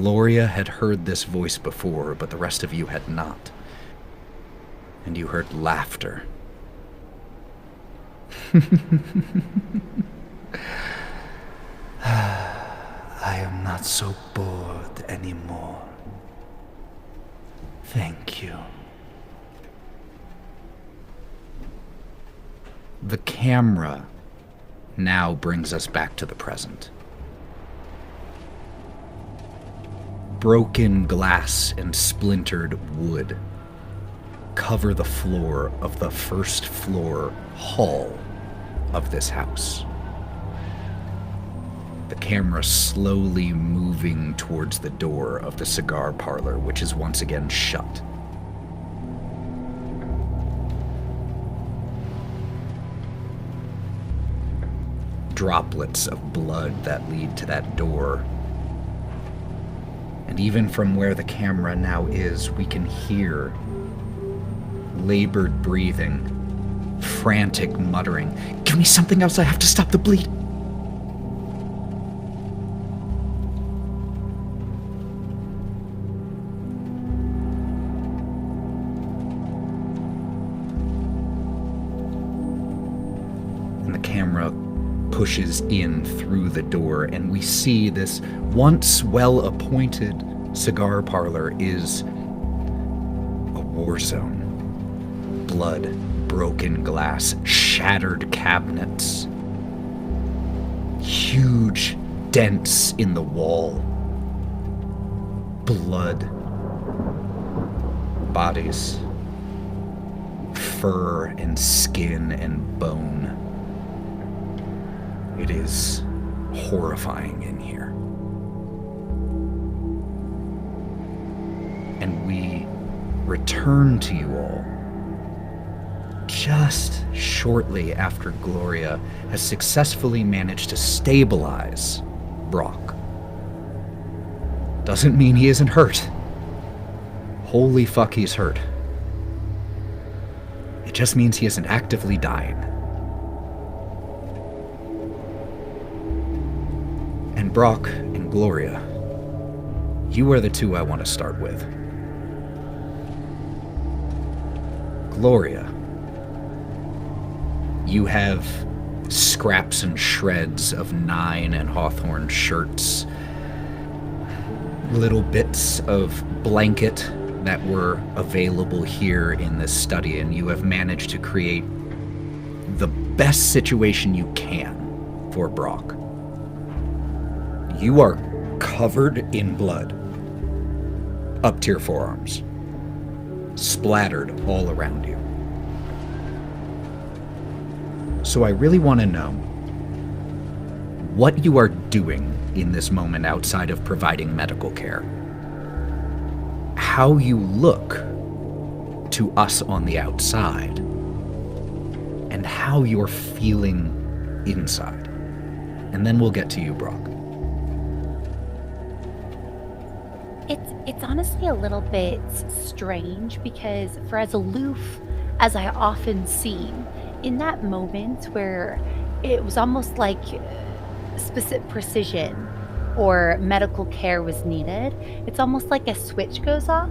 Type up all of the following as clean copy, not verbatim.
Gloria had heard this voice before, but the rest of you had not. And you heard laughter. I am not so bored anymore. Thank you. The camera now brings us back to the present. Broken glass and splintered wood cover the floor of the first floor hall of this house. The camera slowly moving towards the door of the cigar parlor, which is once again shut. Droplets of blood that lead to that door. And even from where the camera now is, we can hear labored breathing, frantic muttering. Give me something else, I have to stop the bleed. And the camera pushes in through the door, and we see this once well-appointed cigar parlor is a war zone. Blood, broken glass, shattered cabinets, huge dents in the wall, blood, bodies, fur and skin and bone. It is horrifying in here. And we return to you all just shortly after Gloria has successfully managed to stabilize Brock. Doesn't mean he isn't hurt. Holy fuck, he's hurt. It just means he isn't actively dying. And Brock and Gloria, you are the two I want to start with. Gloria, you have scraps and shreds of Nine and Hawthorne shirts, little bits of blanket that were available here in this study, and you have managed to create the best situation you can for Brock. You are covered in blood up to your forearms, splattered all around you. So I really want to know what you are doing in this moment outside of providing medical care. How you look to us on the outside, and how you're feeling inside. And then we'll get to you, Brock. It's honestly a little bit strange because for as aloof as I often seem, in that moment where it was almost like specific precision or medical care was needed, it's almost like a switch goes off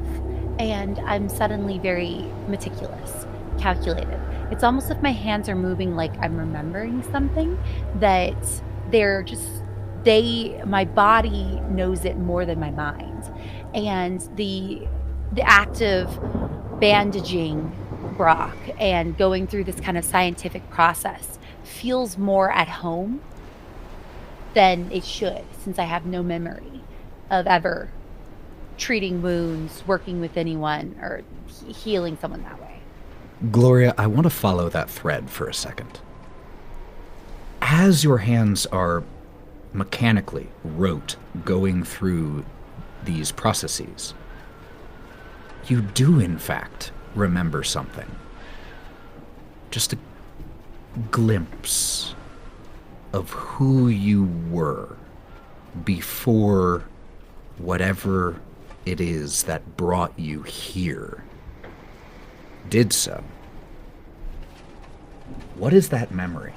and I'm suddenly very meticulous, calculated. It's almost like my hands are moving like I'm remembering something that my body knows it more than my mind. And the act of bandaging Brock and going through this kind of scientific process feels more at home than it should, since I have no memory of ever treating wounds, working with anyone, or healing someone that way. Gloria, I want to follow that thread for a second. As your hands are mechanically going through these processes, you do in fact remember something. Just a glimpse of who you were before whatever it is that brought you here did so. What is that memory?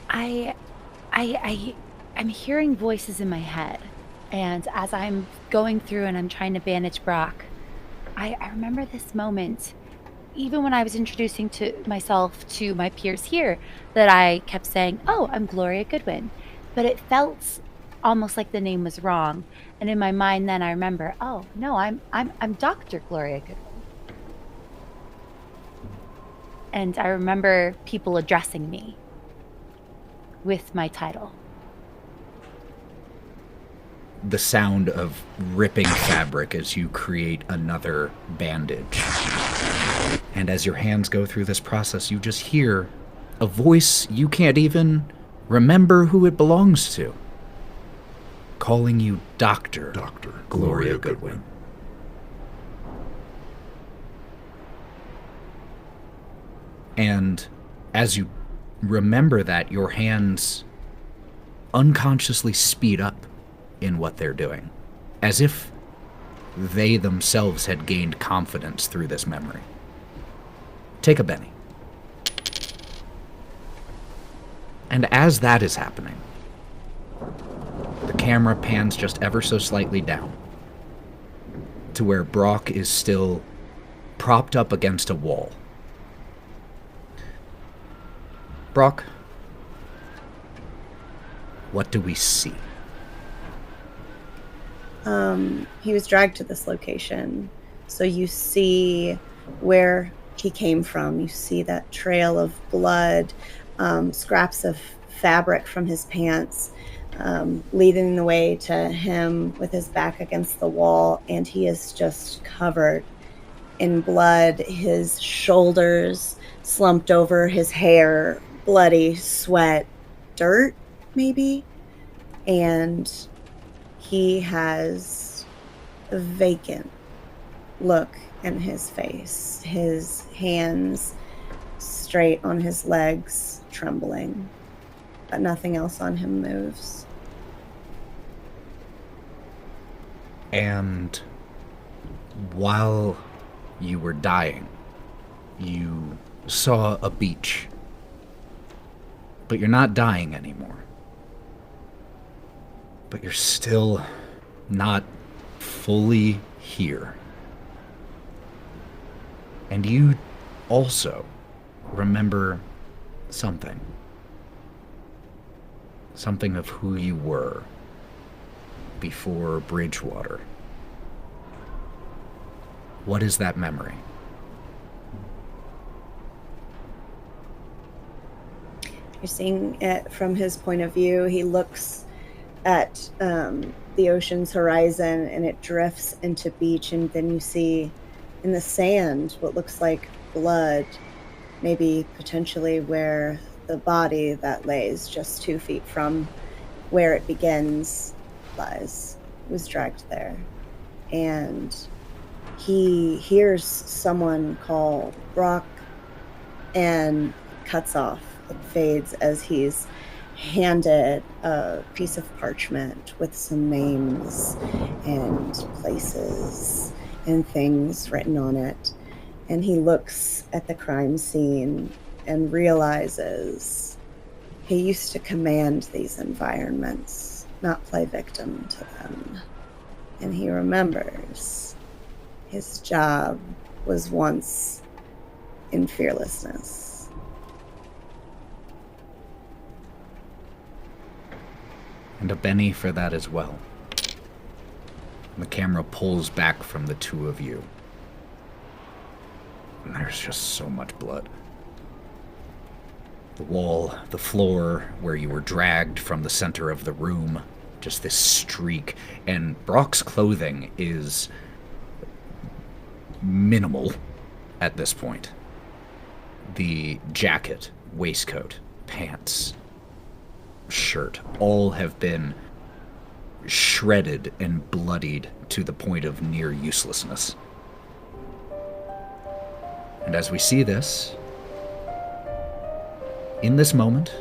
I'm hearing voices in my head, And as I'm going through and I'm trying to bandage Brock, I remember this moment, even when I was introducing to myself to my peers here, that I kept saying, "Oh, I'm Gloria Goodwin," but it felt almost like the name was wrong. And in my mind, then I remember, "Oh no, I'm Dr. Gloria Goodwin," and I remember people addressing me with my title. The sound of ripping fabric as you create another bandage. And as your hands go through this process, you just hear a voice you can't even remember who it belongs to, calling you Dr. Gloria Goodwin. And as you remember that, your hands unconsciously speed up in what they're doing, as if they themselves had gained confidence through this memory. Take a Benny. And as that is happening, the camera pans just ever so slightly down to where Brock is still propped up against a wall. Brock, what do we see? He was dragged to this location. So you see where he came from. You see that trail of blood, scraps of fabric from his pants, leading the way to him with his back against the wall. And he is just covered in blood. His shoulders slumped over, his hair bloody, sweat, dirt, maybe. And he has a vacant look in his face, his hands straight on his legs, trembling, but nothing else on him moves. And while you were dying, you saw a beach, but you're not dying anymore. But you're still not fully here. And you also remember something. Something of who you were before Bridgewater. What is that memory? You're seeing it from his point of view. He looks at the ocean's horizon and it drifts into beach, and then you see in the sand what looks like blood, maybe potentially where the body that lays just 2 feet from where it begins lies. It was dragged there. And he hears someone call Brock and cuts off. It fades as he's handed a piece of parchment with some names and places and things written on it. And he looks at the crime scene and realizes he used to command these environments, not play victim to them. And he remembers his job was once in fearlessness. And a Benny for that as well. The camera pulls back from the two of you. And there's just so much blood. The wall, the floor, where you were dragged from the center of the room, just this streak. And Brock's clothing is minimal at this point. The jacket, waistcoat, pants, shirt, all have been shredded and bloodied to the point of near uselessness. And as we see this, in this moment,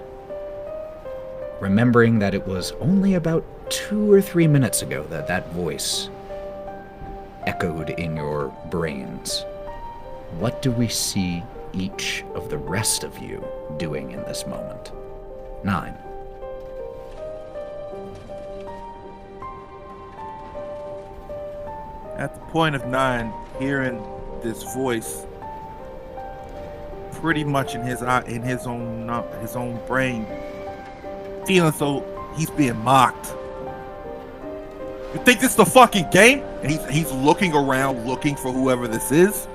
remembering that it was only about 2 or 3 minutes ago that that voice echoed in your brains, what do we see each of the rest of you doing in this moment? 9. At the point of 9, hearing this voice, pretty much in his own brain, feeling so he's being mocked. You think this is the fucking game? And he's looking around, looking for whoever this is,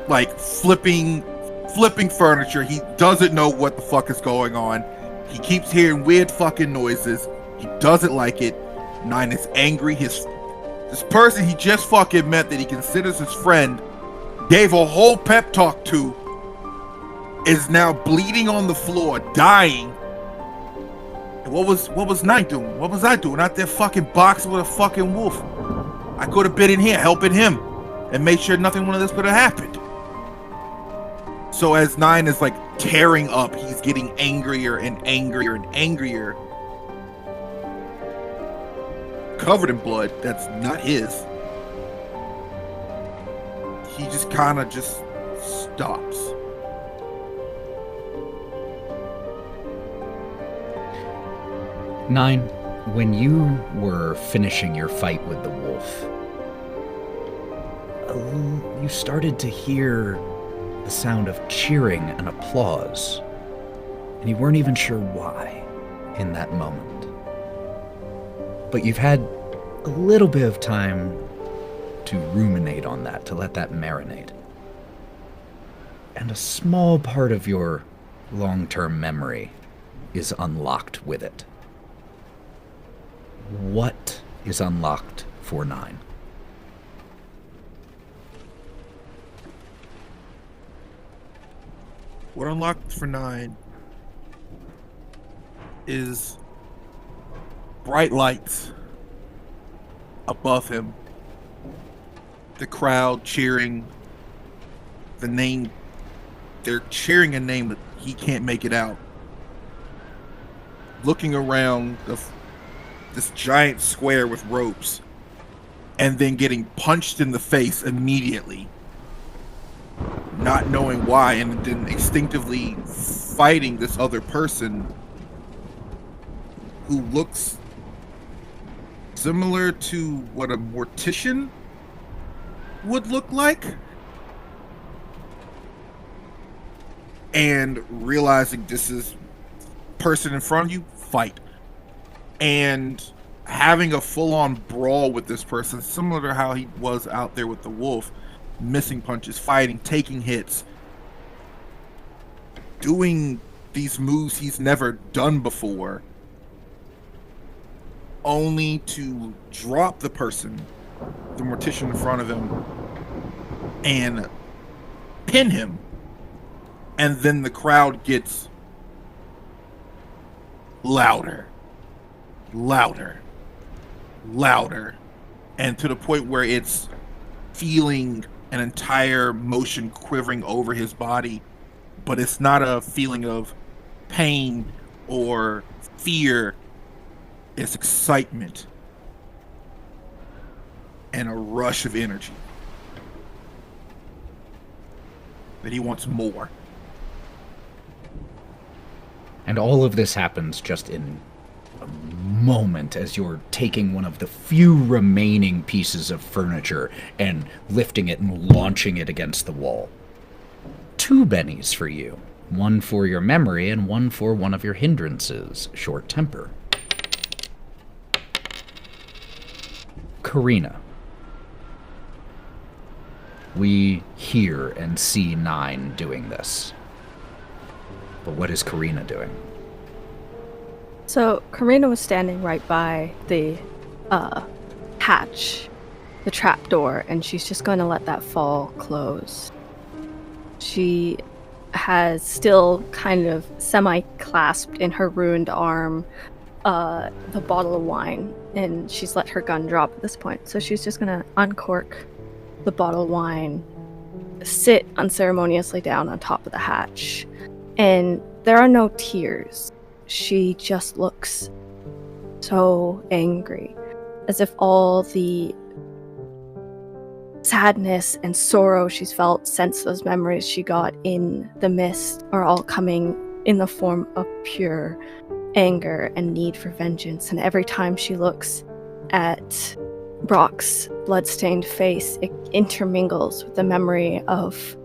like flipping furniture. He doesn't know what the fuck is going on. He keeps hearing weird fucking noises. He doesn't like it. 9 is angry. This person he just fucking met that he considers his friend, gave a whole pep talk to, is now bleeding on the floor, dying. And what was 9 doing? What was I doing out there fucking boxing with a fucking wolf? I could have been in here helping him and made sure nothing one of this could have happened. So as 9 is like tearing up, he's getting angrier and angrier and angrier. Covered in blood that's not his. He just kind of just stops. Nine, when you were finishing your fight with the wolf, you started to hear the sound of cheering and applause, and you weren't even sure why in that moment. But you've had a little bit of time to ruminate on that, to let that marinate. And a small part of your long-term memory is unlocked with it. What is unlocked for 9? What unlocked for 9 is bright lights above him. The crowd cheering the name. They're cheering a name, but he can't make it out. Looking around this giant square with ropes, and then getting punched in the face immediately, not knowing why, and then instinctively fighting this other person who looks similar to what a mortician would look like, and realizing this is person in front of you, fight. And having a full-on brawl with this person, similar to how he was out there with the wolf, missing punches, fighting, taking hits, doing these moves he's never done before, only to drop the person, the mortician in front of him, and pin him. And then the crowd gets louder, louder, louder, and to the point where it's feeling an entire motion quivering over his body, but it's not a feeling of pain or fear. It's excitement and a rush of energy that he wants more. And all of this happens just in a moment as you're taking one of the few remaining pieces of furniture and lifting it and launching it against the wall. 2 bennies for you. One for your memory and one for one of your hindrances, short temper. Karina. We hear and see 9 doing this. But what is Karina doing? So Karina was standing right by the hatch, the trap door, and she's just going to let that fall close. She has still kind of semi-clasped in her ruined arm the bottle of wine, and she's let her gun drop at this point. So she's just going to uncork the bottle of wine, sit unceremoniously down on top of the hatch, and there are no tears. She just looks so angry, as if all the sadness and sorrow she's felt since those memories she got in the mist are all coming in the form of pure anger and need for vengeance. And every time she looks at Brock's bloodstained face, it intermingles with the memory of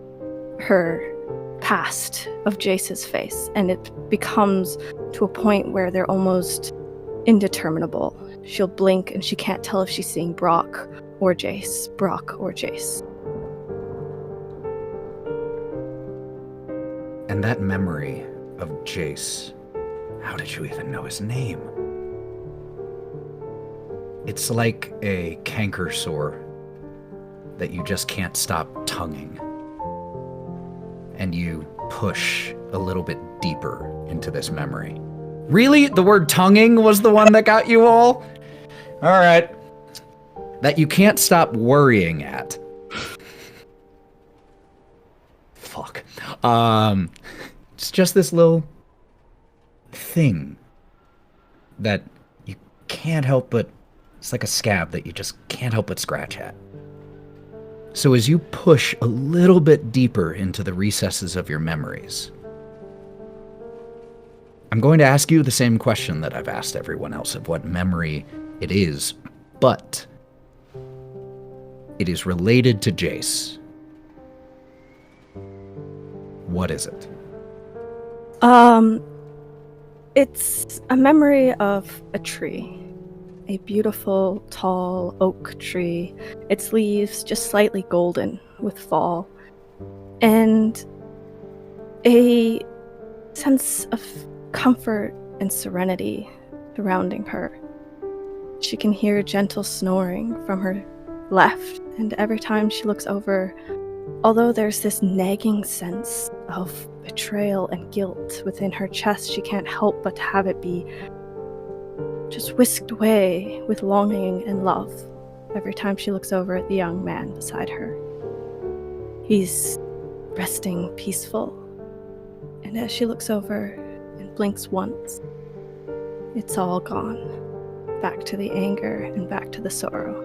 her past, of Jace's face, and it becomes to a point where they're almost indeterminable. She'll blink and she can't tell if she's seeing Brock or Jace, Brock or Jace. And that memory of Jace, how did you even know his name? It's like a canker sore that you just can't stop tonguing. And you push a little bit deeper into this memory. Really? The word tonguing was the one that got you all? All right. That you can't stop worrying at. Fuck. It's just this little thing that you can't help but, it's like a scab that you just can't help but scratch at. So as you push a little bit deeper into the recesses of your memories, I'm going to ask you the same question that I've asked everyone else of what memory it is, but it is related to Jace. What is it? It's a memory of a tree. A beautiful, tall oak tree. Its leaves just slightly golden with fall. And a sense of comfort and serenity surrounding her. She can hear gentle snoring from her left, and every time she looks over, although there's this nagging sense of betrayal and guilt within her chest, she can't help but have it be just whisked away with longing and love every time she looks over at the young man beside her. He's resting peaceful, and as she looks over and blinks once, it's all gone. Back to the anger and back to the sorrow.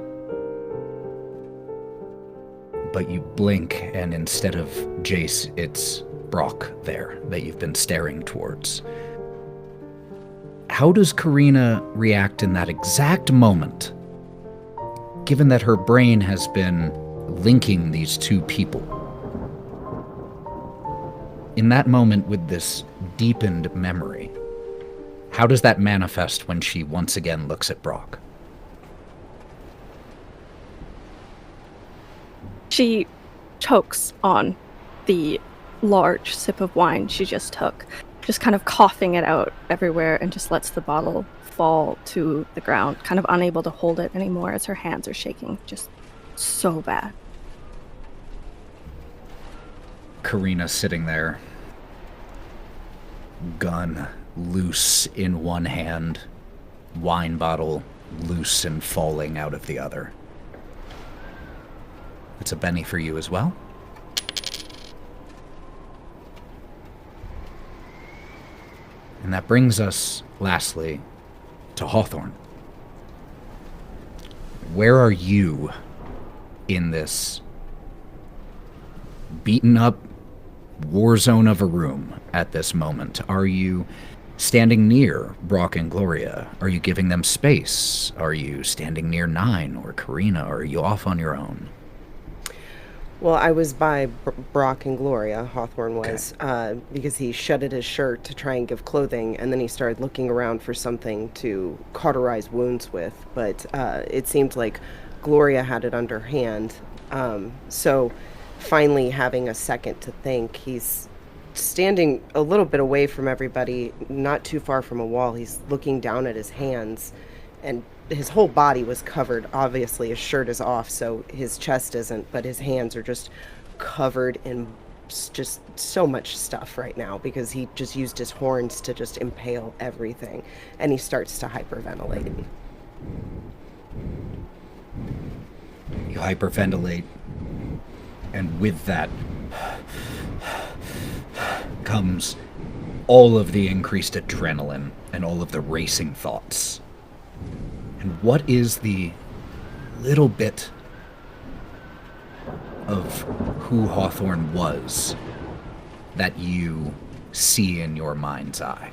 But you blink, and instead of Jace, it's Brock there that you've been staring towards. How does Karina react in that exact moment, given that her brain has been linking these two people? In that moment with this deepened memory, how does that manifest when she once again looks at Brock? She chokes on the large sip of wine she just took, just kind of coughing it out everywhere, and just lets the bottle fall to the ground, kind of unable to hold it anymore as her hands are shaking just so bad. Karina sitting there, gun loose in one hand, wine bottle loose and falling out of the other. It's a Benny for you as well. And that brings us, lastly, to Hawthorne. Where are you in this beaten up war zone of a room at this moment? Are you standing near Brock and Gloria? Are you giving them space? Are you standing near Nine or Karina? Or are you off on your own? Well, I was by Brock and Gloria, Hawthorne was, because he shedded his shirt to try and give clothing, and then he started looking around for something to cauterize wounds with, but it seemed like Gloria had it underhand. So finally having a second to think, he's standing a little bit away from everybody, not too far from a wall. He's looking down at his hands, and his whole body was covered. Obviously his shirt is off, so his chest isn't, but his hands are just covered in just so much stuff right now because he just used his horns to just impale everything, and he starts to hyperventilate. You hyperventilate, and with that comes all of the increased adrenaline and all of the racing thoughts. And what is the little bit of who Hawthorne was that you see in your mind's eye?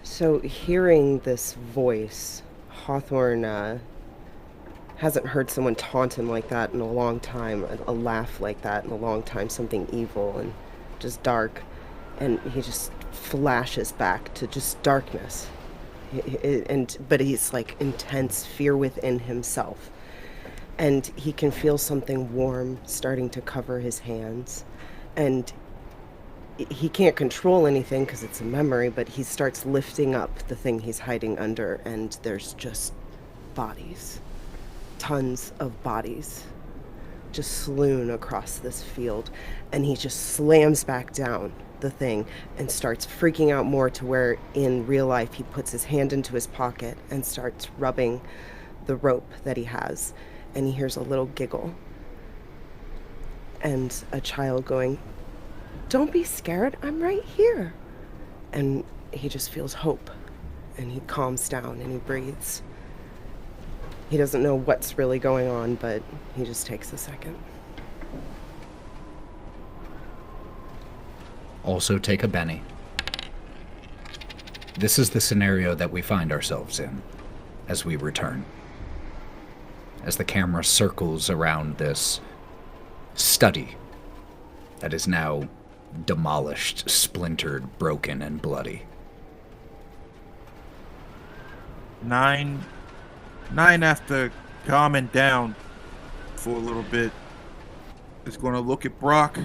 So hearing this voice, Hawthorne hasn't heard someone taunt him like that in a long time, a laugh like that in a long time, something evil and just dark. And he just flashes back to just darkness. But he's like intense fear within himself. And he can feel something warm starting to cover his hands. And he can't control anything because it's a memory, but he starts lifting up the thing he's hiding under, and there's just bodies. Tons of bodies just slewn across this field. And he just slams back down the thing and starts freaking out more, to where in real life he puts his hand into his pocket and starts rubbing the rope that he has, and he hears a little giggle and a child going, "Don't be scared, I'm right here." And he just feels hope, and he calms down and he breathes. He doesn't know what's really going on, but he just takes a second. Also take a Benny. This is the scenario that we find ourselves in as we return. As the camera circles around this study that is now demolished, splintered, broken, and bloody. Nine, after calming down for a little bit, is going to look at Brock,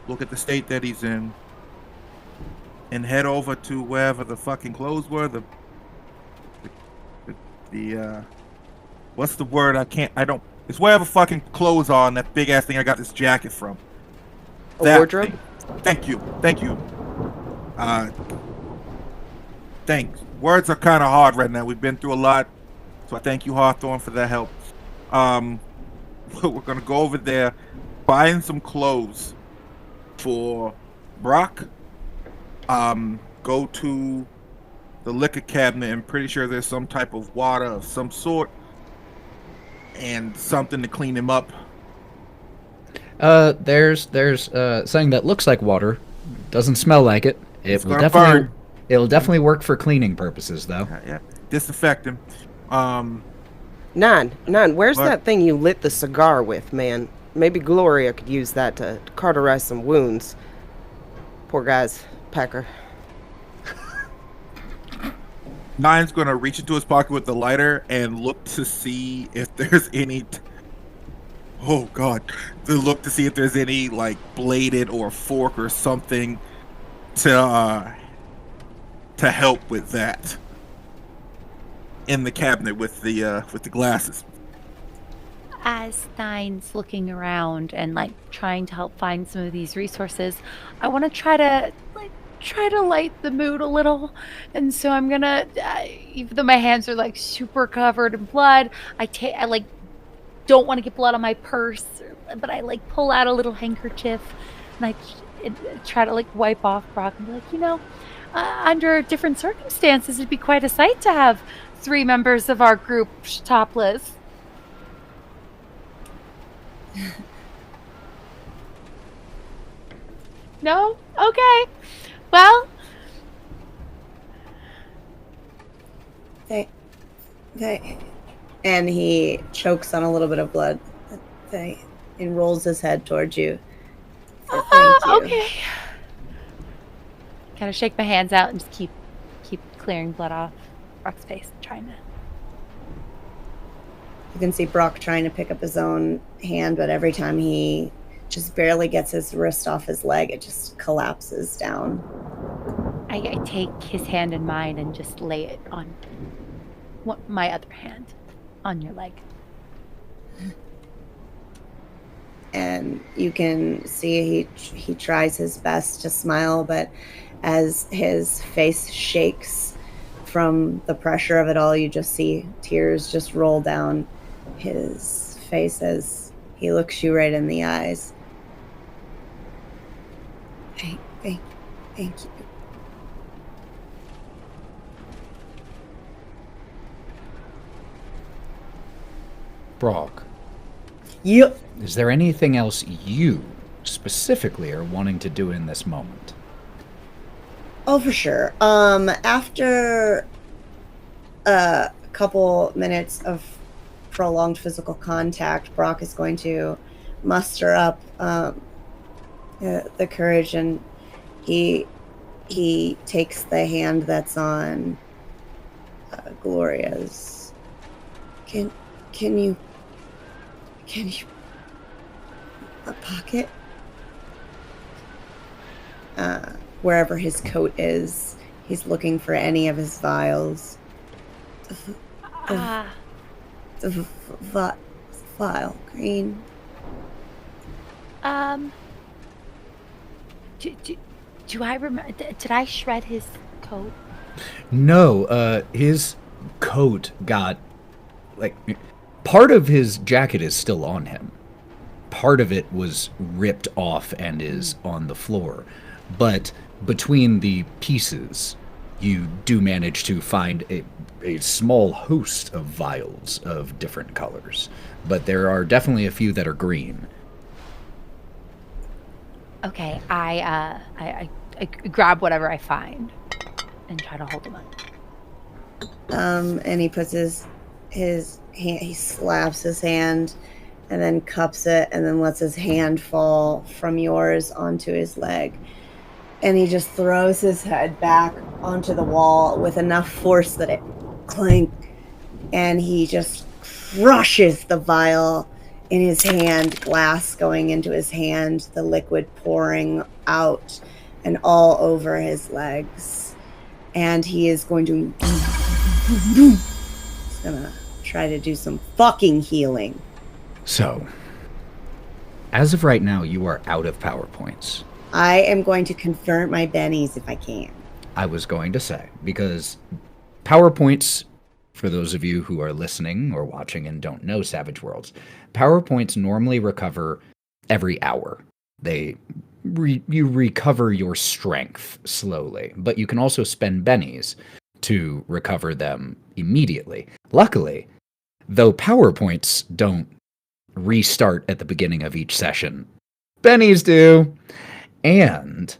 look at the state that he's in, and head over to wherever the fucking clothes were. The what's the word? It's wherever fucking clothes are on that big ass thing I got this jacket from. A wardrobe? Thing. Thank you. Thanks. Words are kind of hard right now. We've been through a lot, so I thank you, Hawthorne, for that help. We're gonna go over there, find some clothes for Brock. Go to the liquor cabinet. I'm pretty sure there's some type of water of some sort and something to clean him up. There's something that looks like water, doesn't smell like it. It'll definitely work for cleaning purposes, though. Yeah. Disinfect him. Nan, where's What? that thing you lit the cigar with, man? Maybe Gloria could use that to cauterize some wounds. Poor guy's pecker. Nine's gonna reach into his pocket with the lighter and look to see if there's any. Oh God! To look to see if there's any like bladed or fork or something to help with that in the cabinet with the glasses. As Nine's looking around and like trying to help find some of these resources, I want to try to light the mood a little. And so I'm gonna, even though my hands are like super covered in blood, I like don't want to get blood on my purse, but I like pull out a little handkerchief and I try to like wipe off Brock and be like, under different circumstances, it'd be quite a sight to have 3 members of our group topless. No? Okay. Well, and he chokes on a little bit of blood. And rolls his head towards you. Thank you. Okay. Kind of shake my hands out and just keep clearing blood off Brock's face, trying to. You can see Brock trying to pick up his own hand, but every time he just barely gets his wrist off his leg, it just collapses down. I take his hand in mine and just lay it on my other hand on your leg. And you can see he tries his best to smile, but as his face shakes from the pressure of it all, you just see tears just roll down his face as he looks you right in the eyes. Thank you. Brock, Yep. is there anything else you specifically are wanting to do in this moment? Oh, for sure. After couple minutes of prolonged physical contact, Brock is going to muster up the courage, and he takes the hand that's on Gloria's. Can you a pocket wherever his coat is. He's looking for any of his vials. The vial, green. Do I remember? Did I shred his coat? No, his coat got, like, part of his jacket is still on him. Part of it was ripped off and is on the floor. But between the pieces, you do manage to find a small host of vials of different colors. But there are definitely a few that are green. Okay, I grab whatever I find and try to hold him up. And he puts his hand, he slaps his hand and then cups it and then lets his hand fall from yours onto his leg. And he just throws his head back onto the wall with enough force that it clink, and he just crushes the vial in his hand, glass going into his hand, the liquid pouring out and all over his legs. And he is going to he's gonna try to do some fucking healing. So, as of right now, you are out of PowerPoints. I am going to convert my bennies if I can. I was going to say, because PowerPoints, for those of you who are listening or watching and don't know Savage Worlds, PowerPoints normally recover every hour. You recover your strength slowly, but you can also spend bennies to recover them immediately. Luckily, though PowerPoints don't restart at the beginning of each session, bennies do. And,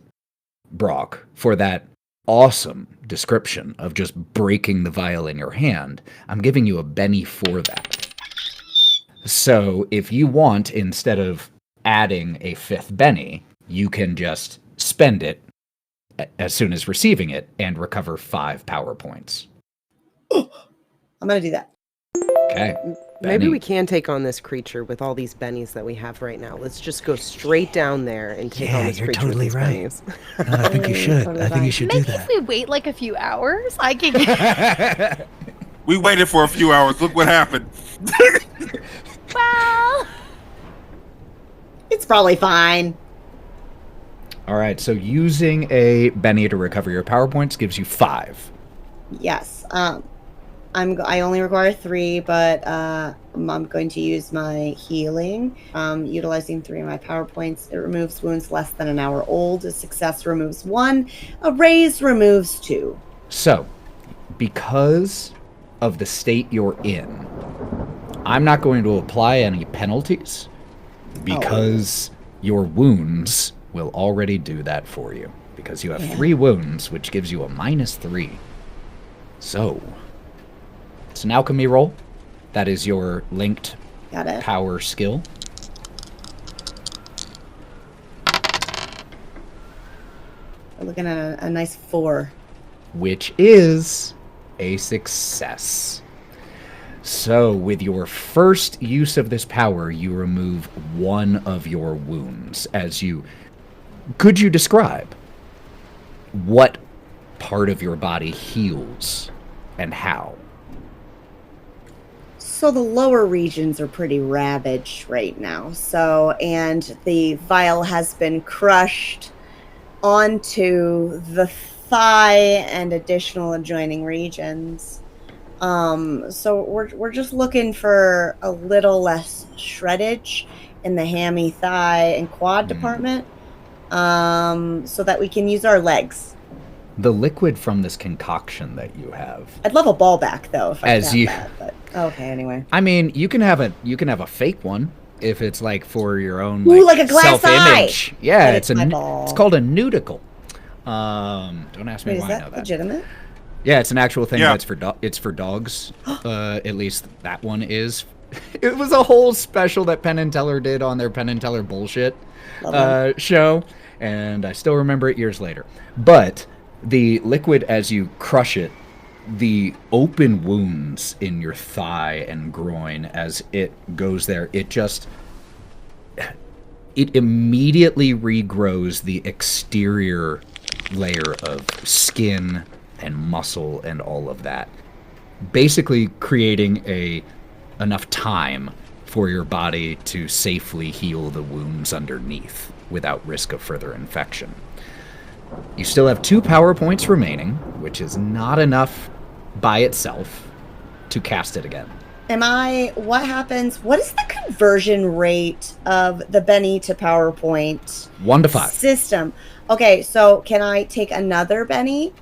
Brock, for that awesome description of just breaking the vial in your hand, I'm giving you a benny for that. So if you want, instead of adding a fifth benny, you can just spend it as soon as receiving it and recover 5 power points. I'm going to do that. Okay. Maybe Benny. we can take on this creature with all these bennies that we have right now. Let's just go straight down there and take on this you're creature totally with these right. bennies. No, I think you should. I think you should do Maybe if that. we wait like a few hours, I can get... We waited for a few hours. Look what happened. Well... It's probably fine. All right, so using a Benny to recover your power points gives you 5. Yes. I only require 3, but I'm going to use my healing. Utilizing 3 of my power points. It removes wounds less than an hour old. A success removes 1. A raise removes 2. So, because of the state you're in, I'm not going to apply any penalties because your wounds will already do that for you. Because you have 3 wounds, which gives you a -3. So, it's an alchemy roll. That is your linked Got it. power skill. We're looking at a nice 4. Which is a success. So, with your first use of this power, you remove 1 of your wounds. Could you describe what part of your body heals and how? So the lower regions are pretty ravaged right now. And the vial has been crushed onto the thigh and additional adjoining regions. So we're just looking for a little less shreddage in the hammy thigh and quad department, so that we can use our legs. The liquid from this concoction that you have. I'd love a ball back though, if I As could have you- that, but okay, anyway. I mean, you can have a fake one if it's like for your own Ooh, like a glass self-image. eye. Yeah, But it's it's my ball. it's called a nudicle. Don't ask me Wait, is why I know that that. legitimate? Yeah, it's an actual thing. Yeah. That's it's for dogs. At least that one is. It was a whole special that Penn and Teller did on their Penn and Teller bullshit show, and I still remember it years later. But the liquid, as you crush it, the open wounds in your thigh and groin as it goes there, it immediately regrows the exterior layer of skin and muscle and all of that, basically creating enough time for your body to safely heal the wounds underneath without risk of further infection. You still have 2 power points remaining, which is not enough by itself to cast it again. What happens? What is the conversion rate of the Benny to PowerPoint 1 to 5 system? Okay, so can I take another Benny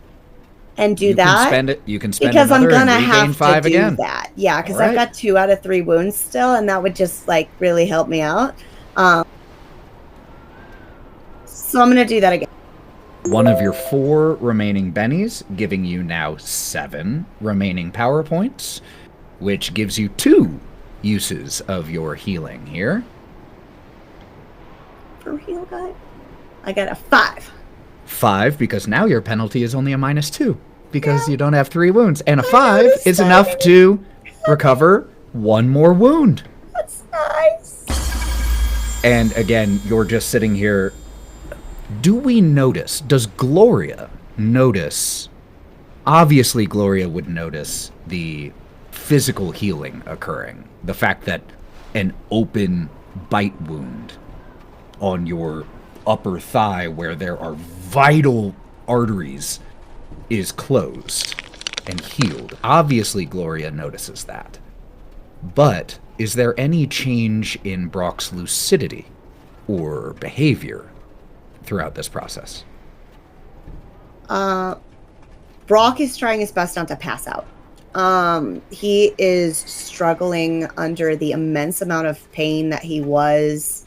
and do that? You can spend because I'm another gonna and regain have 5 to do again. that. Yeah, because All right. I've got 2 out of 3 wounds still, and that would just like really help me out. So I'm gonna do that again. One of your 4 remaining bennies, giving you now 7 remaining power points, which gives you 2 uses of your healing here. For heal guy, I got a 5. 5, because now your penalty is only a -2, because you don't have 3 wounds. And a 5 is enough to recover 1 more wound. That's nice. And again, you're just sitting here. Does Gloria notice? Obviously, Gloria would notice the physical healing occurring. The fact that an open bite wound on your upper thigh where there are vital arteries is closed and healed. Obviously, Gloria notices that. But is there any change in Brock's lucidity or behavior throughout this process? Brock is trying his best not to pass out. He is struggling under the immense amount of pain that he was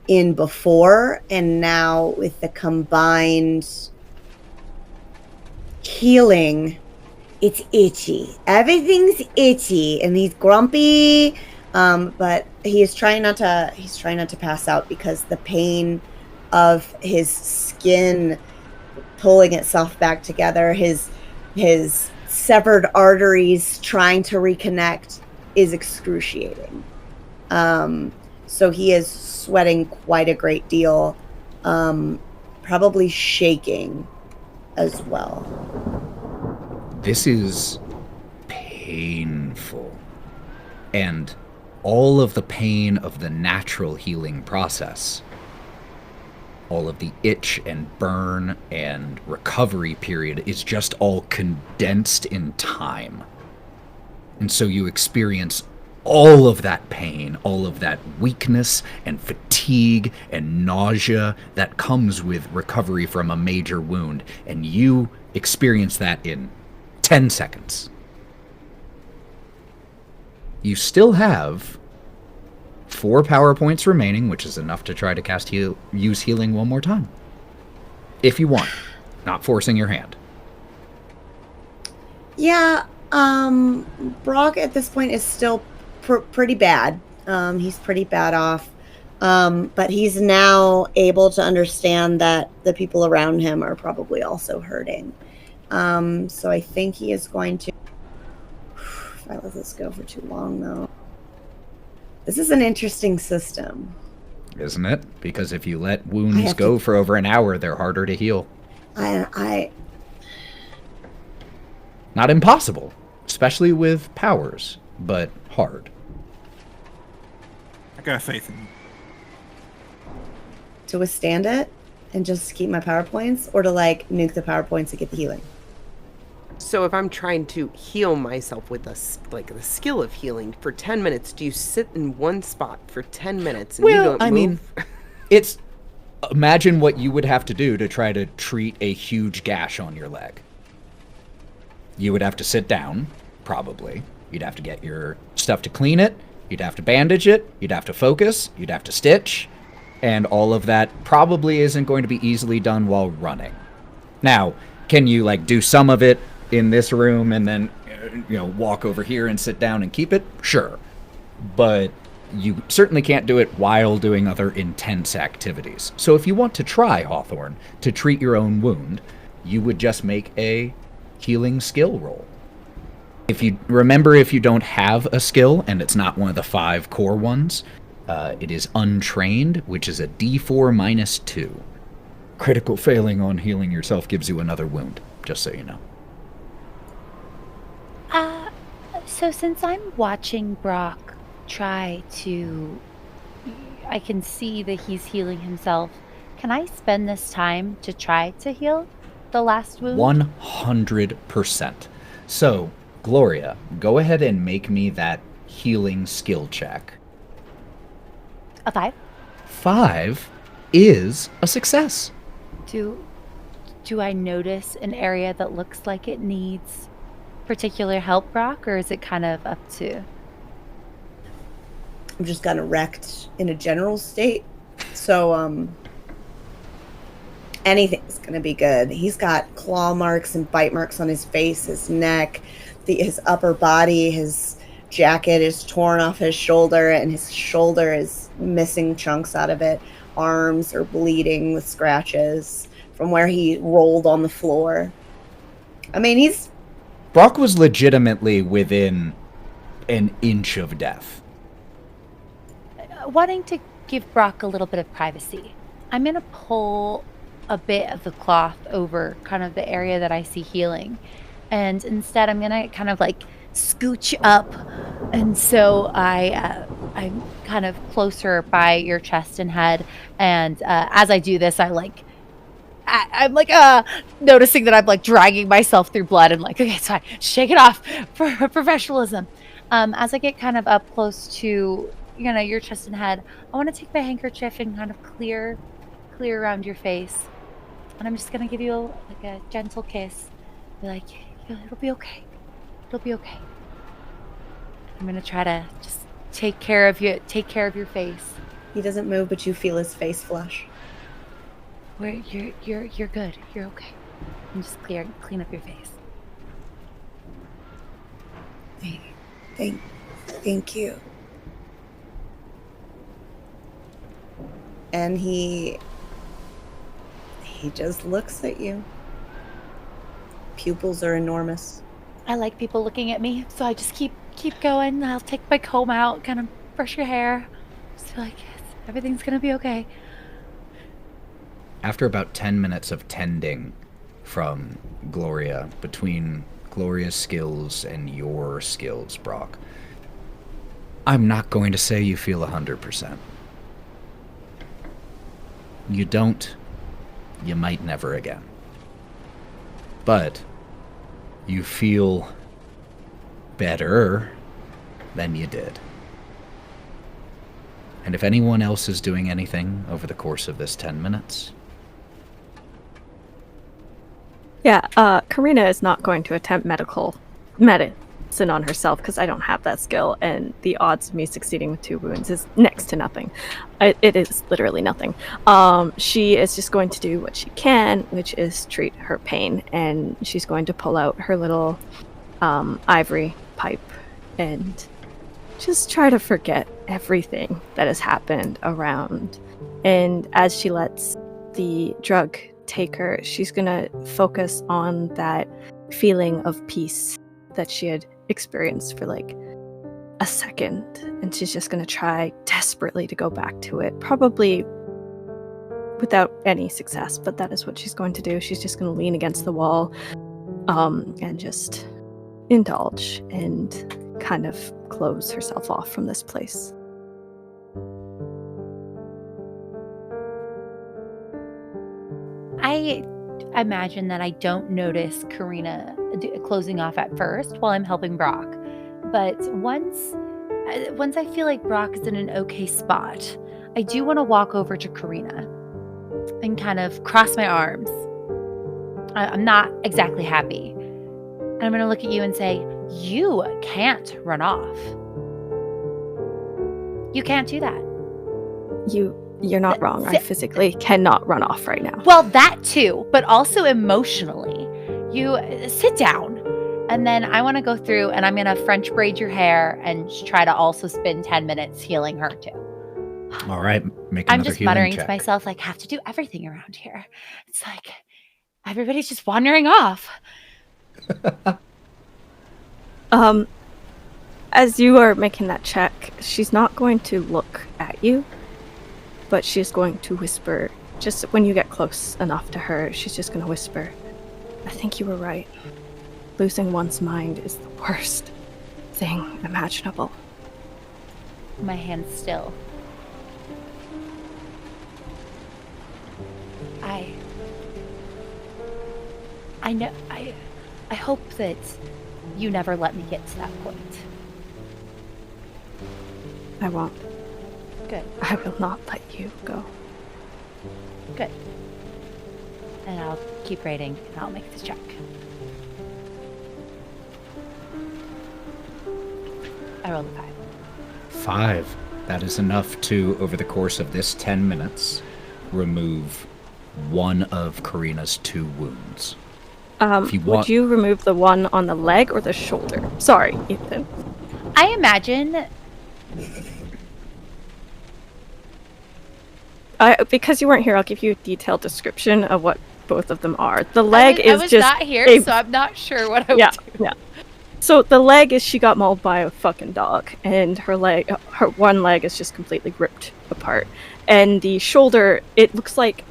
in before, and now with the combined healing, it's itchy. Everything's itchy, and he's grumpy. But he's trying not to pass out because the pain of his skin pulling itself back together, his severed arteries trying to reconnect is excruciating. So he is sweating quite a great deal, probably shaking as well. This is painful. And all of the pain of the natural healing process, all of the itch and burn and recovery period is just all condensed in time. And so you experience all of that pain, all of that weakness and fatigue and nausea that comes with recovery from a major wound, and you experience that in 10 seconds. You still have 4 power points remaining, which is enough to try to use healing 1 more time. If you want, not forcing your hand. Yeah, Brock at this point is still pretty bad. He's pretty bad off. But he's now able to understand that the people around him are probably also hurting. So I think he is going to... If I let this go for too long, though. This is an interesting system. Isn't it? Because if you let wounds go for over an hour, they're harder to heal. Not impossible, especially with powers, but hard. I got faith in you. To withstand it and just keep my power points, or to like nuke the power points to get the healing? So if I'm trying to heal myself with the skill of healing for 10 minutes, do you sit in one spot for 10 minutes and you don't move? Mean, it's... Imagine what you would have to do to try to treat a huge gash on your leg. You would have to sit down, probably. You'd have to get your stuff to clean it. You'd have to bandage it. You'd have to focus. You'd have to stitch. And all of that probably isn't going to be easily done while running. Now, can you, do some of it in this room and then, walk over here and sit down and keep it, sure. But you certainly can't do it while doing other intense activities. So if you want to try, Hawthorne, to treat your own wound, you would just make a healing skill roll. If you don't have a skill, and it's not one of the 5 core ones, it is untrained, which is a D4 minus 2. Critical failing on healing yourself gives you another wound, just so you know. So since I'm watching Brock try to... I can see that he's healing himself. Can I spend this time to try to heal the last wound? 100%. So, Gloria, go ahead and make me that healing skill check. A 5? 5 is a success. Do I notice an area that looks like it needs particular help, Brock, or is it kind of up to... I'm just kind of wrecked in a general state. So, anything's going to be good. He's got claw marks and bite marks on his face, his neck, his upper body, his jacket is torn off his shoulder, and his shoulder is missing chunks out of it. Arms are bleeding with scratches from where he rolled on the floor. I mean, Brock was legitimately within an inch of death. Wanting to give Brock a little bit of privacy, I'm going to pull a bit of the cloth over kind of the area that I see healing. And instead, I'm going to kind of like scooch up. And so I'm kind of closer by your chest and head. And as I do this, I'm noticing that I'm like dragging myself through blood and like, okay, it's fine. Shake it off for professionalism. As I get kind of up close to, your chest and head, I want to take my handkerchief and kind of clear around your face. And I'm just going to give you a gentle kiss. Be like, it'll be okay. It'll be okay. I'm going to try to just take care of your face. He doesn't move, but you feel his face flush. You're good. You're okay. And just clean up your face. Thank you. And he just looks at you. Pupils are enormous. I like people looking at me, so I just keep going. I'll take my comb out, kind of brush your hair. Just feel like everything's gonna be okay. After about 10 minutes of tending from Gloria, between Gloria's skills and your skills, Brock, I'm not going to say you feel 100%. You don't, you might never again. But you feel better than you did. And if anyone else is doing anything over the course of this 10 minutes... Yeah, Karina is not going to attempt medicine on herself because I don't have that skill, and the odds of me succeeding with 2 wounds is next to nothing. It is literally nothing. She is just going to do what she can, which is treat her pain, and she's going to pull out her little ivory pipe and just try to forget everything that has happened around. And as she lets the drug take her, she's gonna focus on that feeling of peace that she had experienced for like a second, and she's just gonna try desperately to go back to it, probably without any success, but that is what she's going to do. She's just gonna lean against the wall and just indulge and kind of close herself off from this place. I imagine that I don't notice Karina closing off at first while I'm helping Brock. But once I feel like Brock is in an okay spot, I do want to walk over to Karina and kind of cross my arms. I'm not exactly happy. And I'm going to look at you and say, you can't run off. You can't do that. You're not wrong. I physically cannot run off right now. Well, that too, but also emotionally. You sit down. And then I want to go through and I'm going to French braid your hair and try to also spend 10 minutes healing her too. All right, make I'm another just healing muttering check. to myself, like, have to do everything around here. It's like everybody's just wandering off. As you are making that check, she's not going to look at you, but she's going to whisper. Just when you get close enough to her, she's just going to whisper, I think you were right. Losing one's mind is the worst thing imaginable. My hand's still. I know. I hope that you never let me get to that point. I won't. Good. I will not let you go. Good. And I'll keep rating and I'll make this check. I rolled a 5. 5. That is enough to, over the course of this 10 minutes, remove one of Karina's 2 wounds. If you want... Would you remove the one on the leg or the shoulder? Sorry, Ethan. I imagine... Because you weren't here, I'll give you a detailed description of what both of them are. The leg I is was just... not here, so I'm not sure what I would do. Yeah. So the leg is she got mauled by a fucking dog, and her one leg is just completely ripped apart. And the shoulder, it looks like,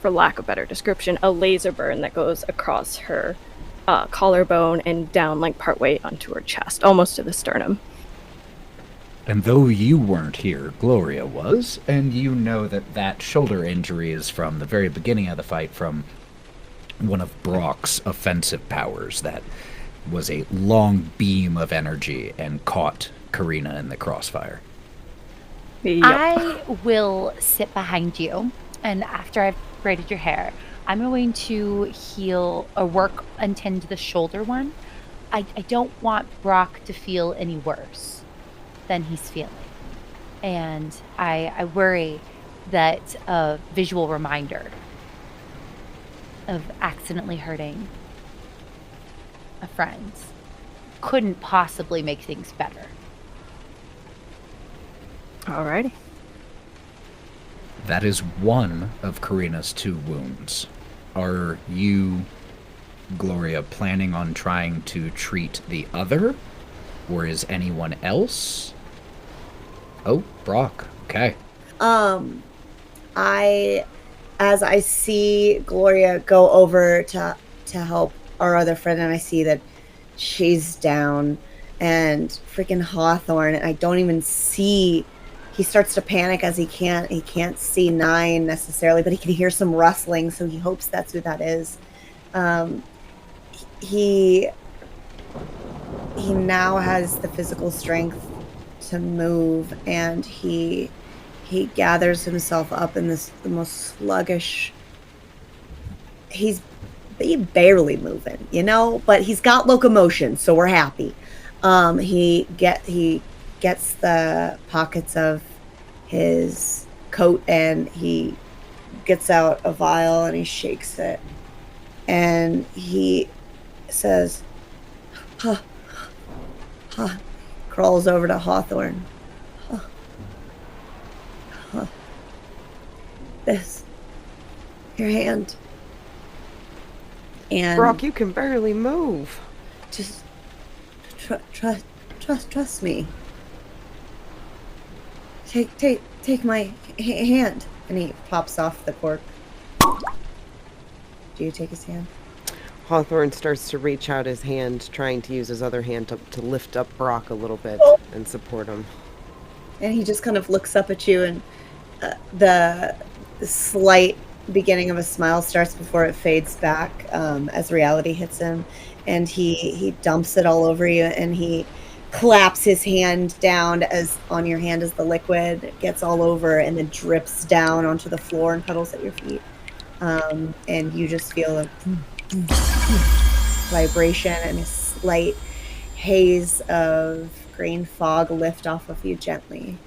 for lack of a better description, a laser burn that goes across her collarbone and down like partway onto her chest, almost to the sternum. And though you weren't here, Gloria was, and you know that that shoulder injury is from the very beginning of the fight, from one of Brock's offensive powers that was a long beam of energy and caught Karina in the crossfire. Yep. I will sit behind you, and after I've braided your hair, I'm going to heal or work and tend to the shoulder one. I don't want Brock to feel any worse than he's feeling. And I worry that a visual reminder of accidentally hurting a friend couldn't possibly make things better. Alrighty. That is one of Karina's 2 wounds. Are you, Gloria, planning on trying to treat the other? Or is anyone else? Oh, Brock. Okay. As I see Gloria go over to help our other friend, and I see that she's down, and freaking Hawthorne, and I don't even see. He starts to panic as he can't see 9 necessarily, but he can hear some rustling, so he hopes that's who that is. He now has the physical strength to move, and he gathers himself up in the most sluggish. He's barely moving, but he's got locomotion, so we're happy. He gets the pockets of his coat, and he gets out a vial and he shakes it, and he says, crawls over to Hawthorne. This, your hand. And Brock, you can barely move. Just trust me. Take my hand. And he pops off the cork. Do you take his hand? Hawthorne starts to reach out his hand, trying to use his other hand to lift up Brock a little bit and support him. And he just kind of looks up at you, and the slight beginning of a smile starts before it fades back as reality hits him. And he dumps it all over you, and he claps his hand down as on your hand as the liquid gets all over and then drips down onto the floor and puddles at your feet. And you just feel a vibration and a slight haze of green fog lift off of you gently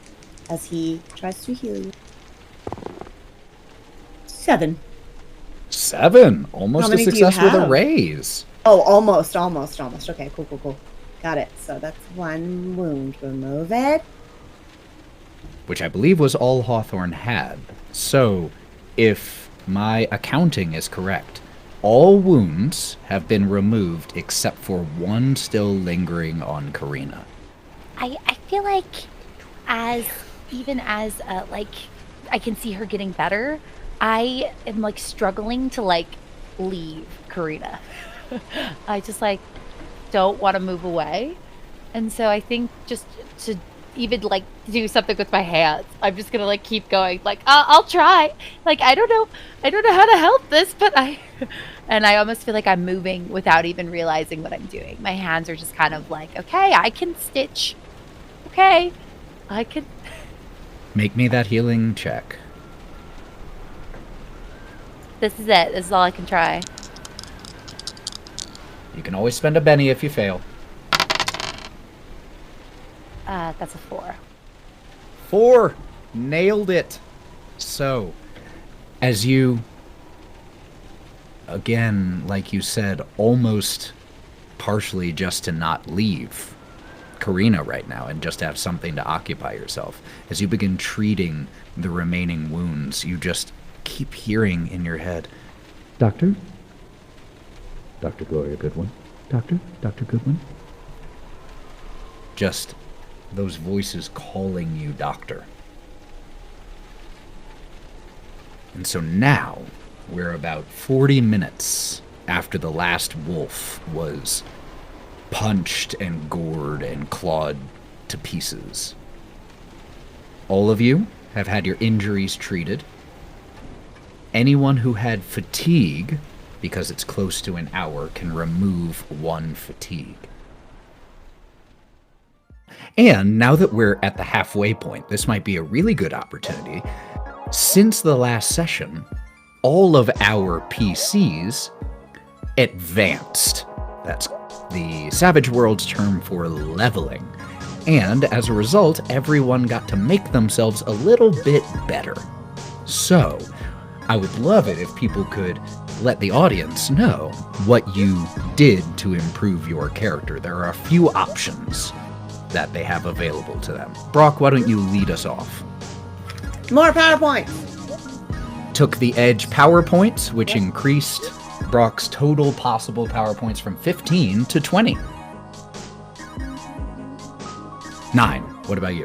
as he tries to heal you. 7. 7. Almost How a many do you success with a have? raise. Oh, almost. Okay, cool. Got it. So that's one wound. Remove it. Which I believe was all Hawthorne had. So, if my accounting is correct, all wounds have been removed except for one still lingering on Karina. I feel like even as like I can see her getting better, I am like struggling to like leave Karina. I just like don't want to move away. And so I think just to even like do something with my hands, I'm just gonna like keep going. Like I'll try. Like I don't know how to help this, but and I almost feel like I'm moving without even realizing what I'm doing. My hands are just kind of like, okay, I can stitch. Okay, I can. Make me that healing check. This is it. This is all I can try. You can always spend a Benny if you fail. That's a 4. 4! Nailed it! So, as you, again, like you said, almost partially just to not leave Karina right now and just have something to occupy yourself, as you begin treating the remaining wounds, you just keep hearing in your head, Doctor? Dr. Gloria Goodwin? Dr. Goodwin? Just those voices calling you doctor. And so now, we're about 40 minutes after the last wolf was punched and gored and clawed to pieces. All of you have had your injuries treated. Anyone who had fatigue, because it's close to an hour, can remove 1 fatigue. And now that we're at the halfway point, this might be a really good opportunity. Since the last session, all of our PCs advanced. That's the Savage World's term for leveling. And as a result, everyone got to make themselves a little bit better. So, I would love it if people could let the audience know what you did to improve your character. There are a few options that they have available to them. Brock, why don't you lead us off? More PowerPoints. Took the edge PowerPoints, which increased Brock's total possible PowerPoints from 15 to 20. 9. What about you?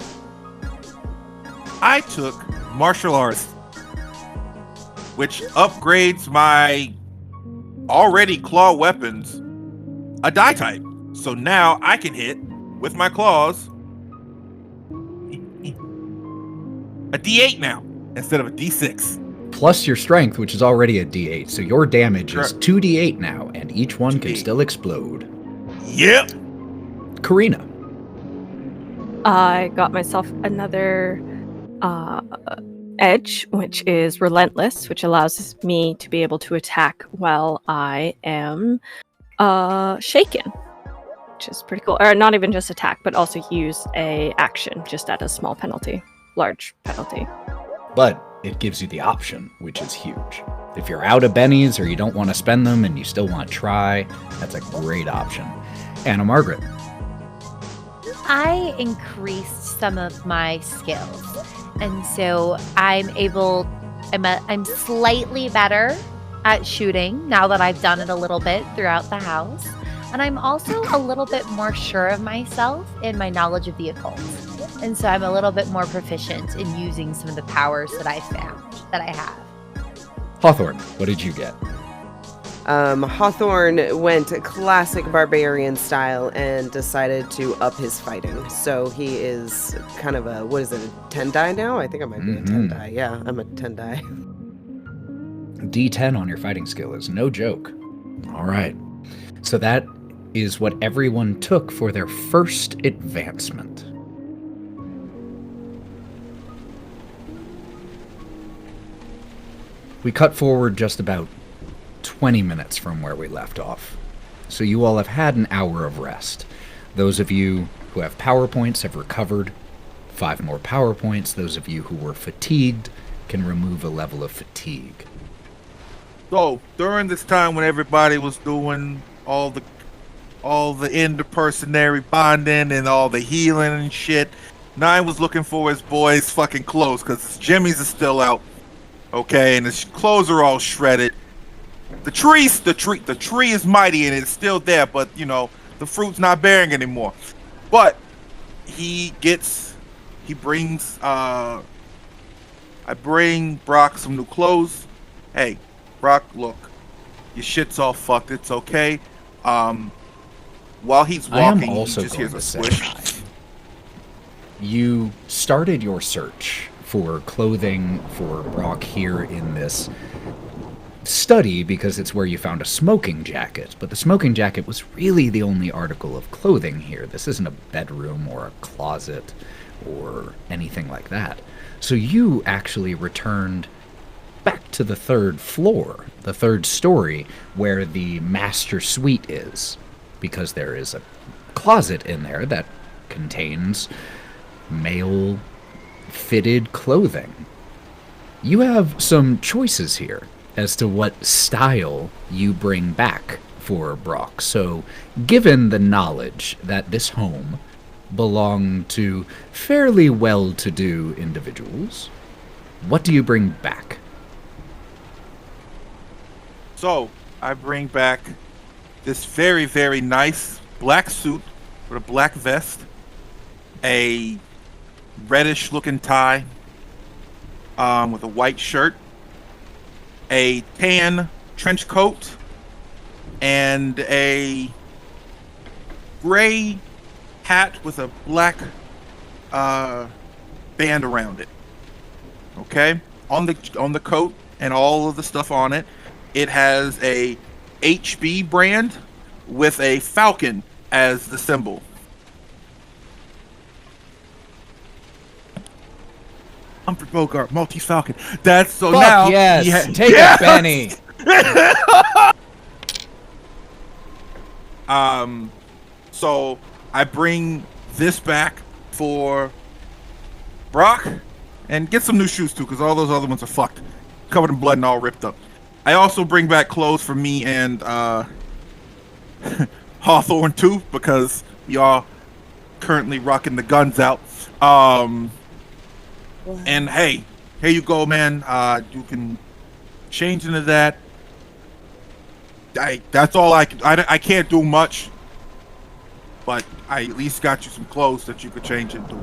I took martial arts, which upgrades my already claw weapons a die type. So now I can hit with my claws a D8 now instead of a D6. Plus your strength, which is already a D8. So your damage is 2D8 now, and each one can still explode. Yep. Karina. I got myself another edge, which is relentless, which allows me to be able to attack while I am shaken, which is pretty cool. Or not even just attack, but also use a action just at a small penalty, large penalty. But it gives you the option, which is huge. If you're out of bennies or you don't want to spend them and you still want to try, that's a great option. Anna Margaret. I increased some of my skills, and so I'm slightly better at shooting now that I've done it a little bit throughout the house, and I'm also a little bit more sure of myself in my knowledge of the occult, and so I'm a little bit more proficient in using some of the powers that I found that I have. Hawthorne, what did you get? Hawthorne went classic barbarian style and decided to up his fighting. So he is kind of a, what is it, a 10 die now? I think I might be a 10 die. Yeah, I'm a 10 die. D10 on your fighting skill is no joke. All right. So that is what everyone took for their first advancement. We cut forward just about 20 minutes from where we left off. So you all have had an hour of rest. Those of you who have PowerPoints have recovered 5 more PowerPoints. Those of you who were fatigued can remove a level of fatigue. So during this time when everybody was doing all the interpersonary bonding and all the healing and shit. 9 was looking for his boy's fucking clothes because his jimmies are still out. Okay, and his clothes are all shredded. The tree is mighty and it's still there, but you know, the fruit's not bearing anymore. But I bring Brock some new clothes. Hey, Brock, look, your shit's all fucked. It's okay. While he's walking, he just hears a squish. You started your search for clothing for Brock here in this study because it's where you found a smoking jacket, but the smoking jacket was really the only article of clothing here. This isn't a bedroom or a closet or anything like that. So you actually returned back to the 3rd floor, the 3rd story, where the master suite is, because there is a closet in there that contains male fitted clothing. You have some choices here as to what style you bring back for Brock. So, given the knowledge that this home belonged to fairly well-to-do individuals, what do you bring back? So, I bring back this very, very nice black suit with a black vest, a reddish-looking tie with a white shirt, a tan trench coat, and a gray hat with a black band around it. Okay? On the coat and all of the stuff on it, it has a HB brand with a falcon as the symbol. Humphrey Bogart, Maltese Falcon. That's so Fuck now. yes! Take it, Benny! So I bring this back for Brock and get some new shoes too, because all those other ones are fucked, covered in blood and all ripped up. I also bring back clothes for me and Hawthorne too, because we are currently rocking the guns out. And hey, here you go, man. You can change into that. That's all I can't do much, but I at least got you some clothes that you could change into.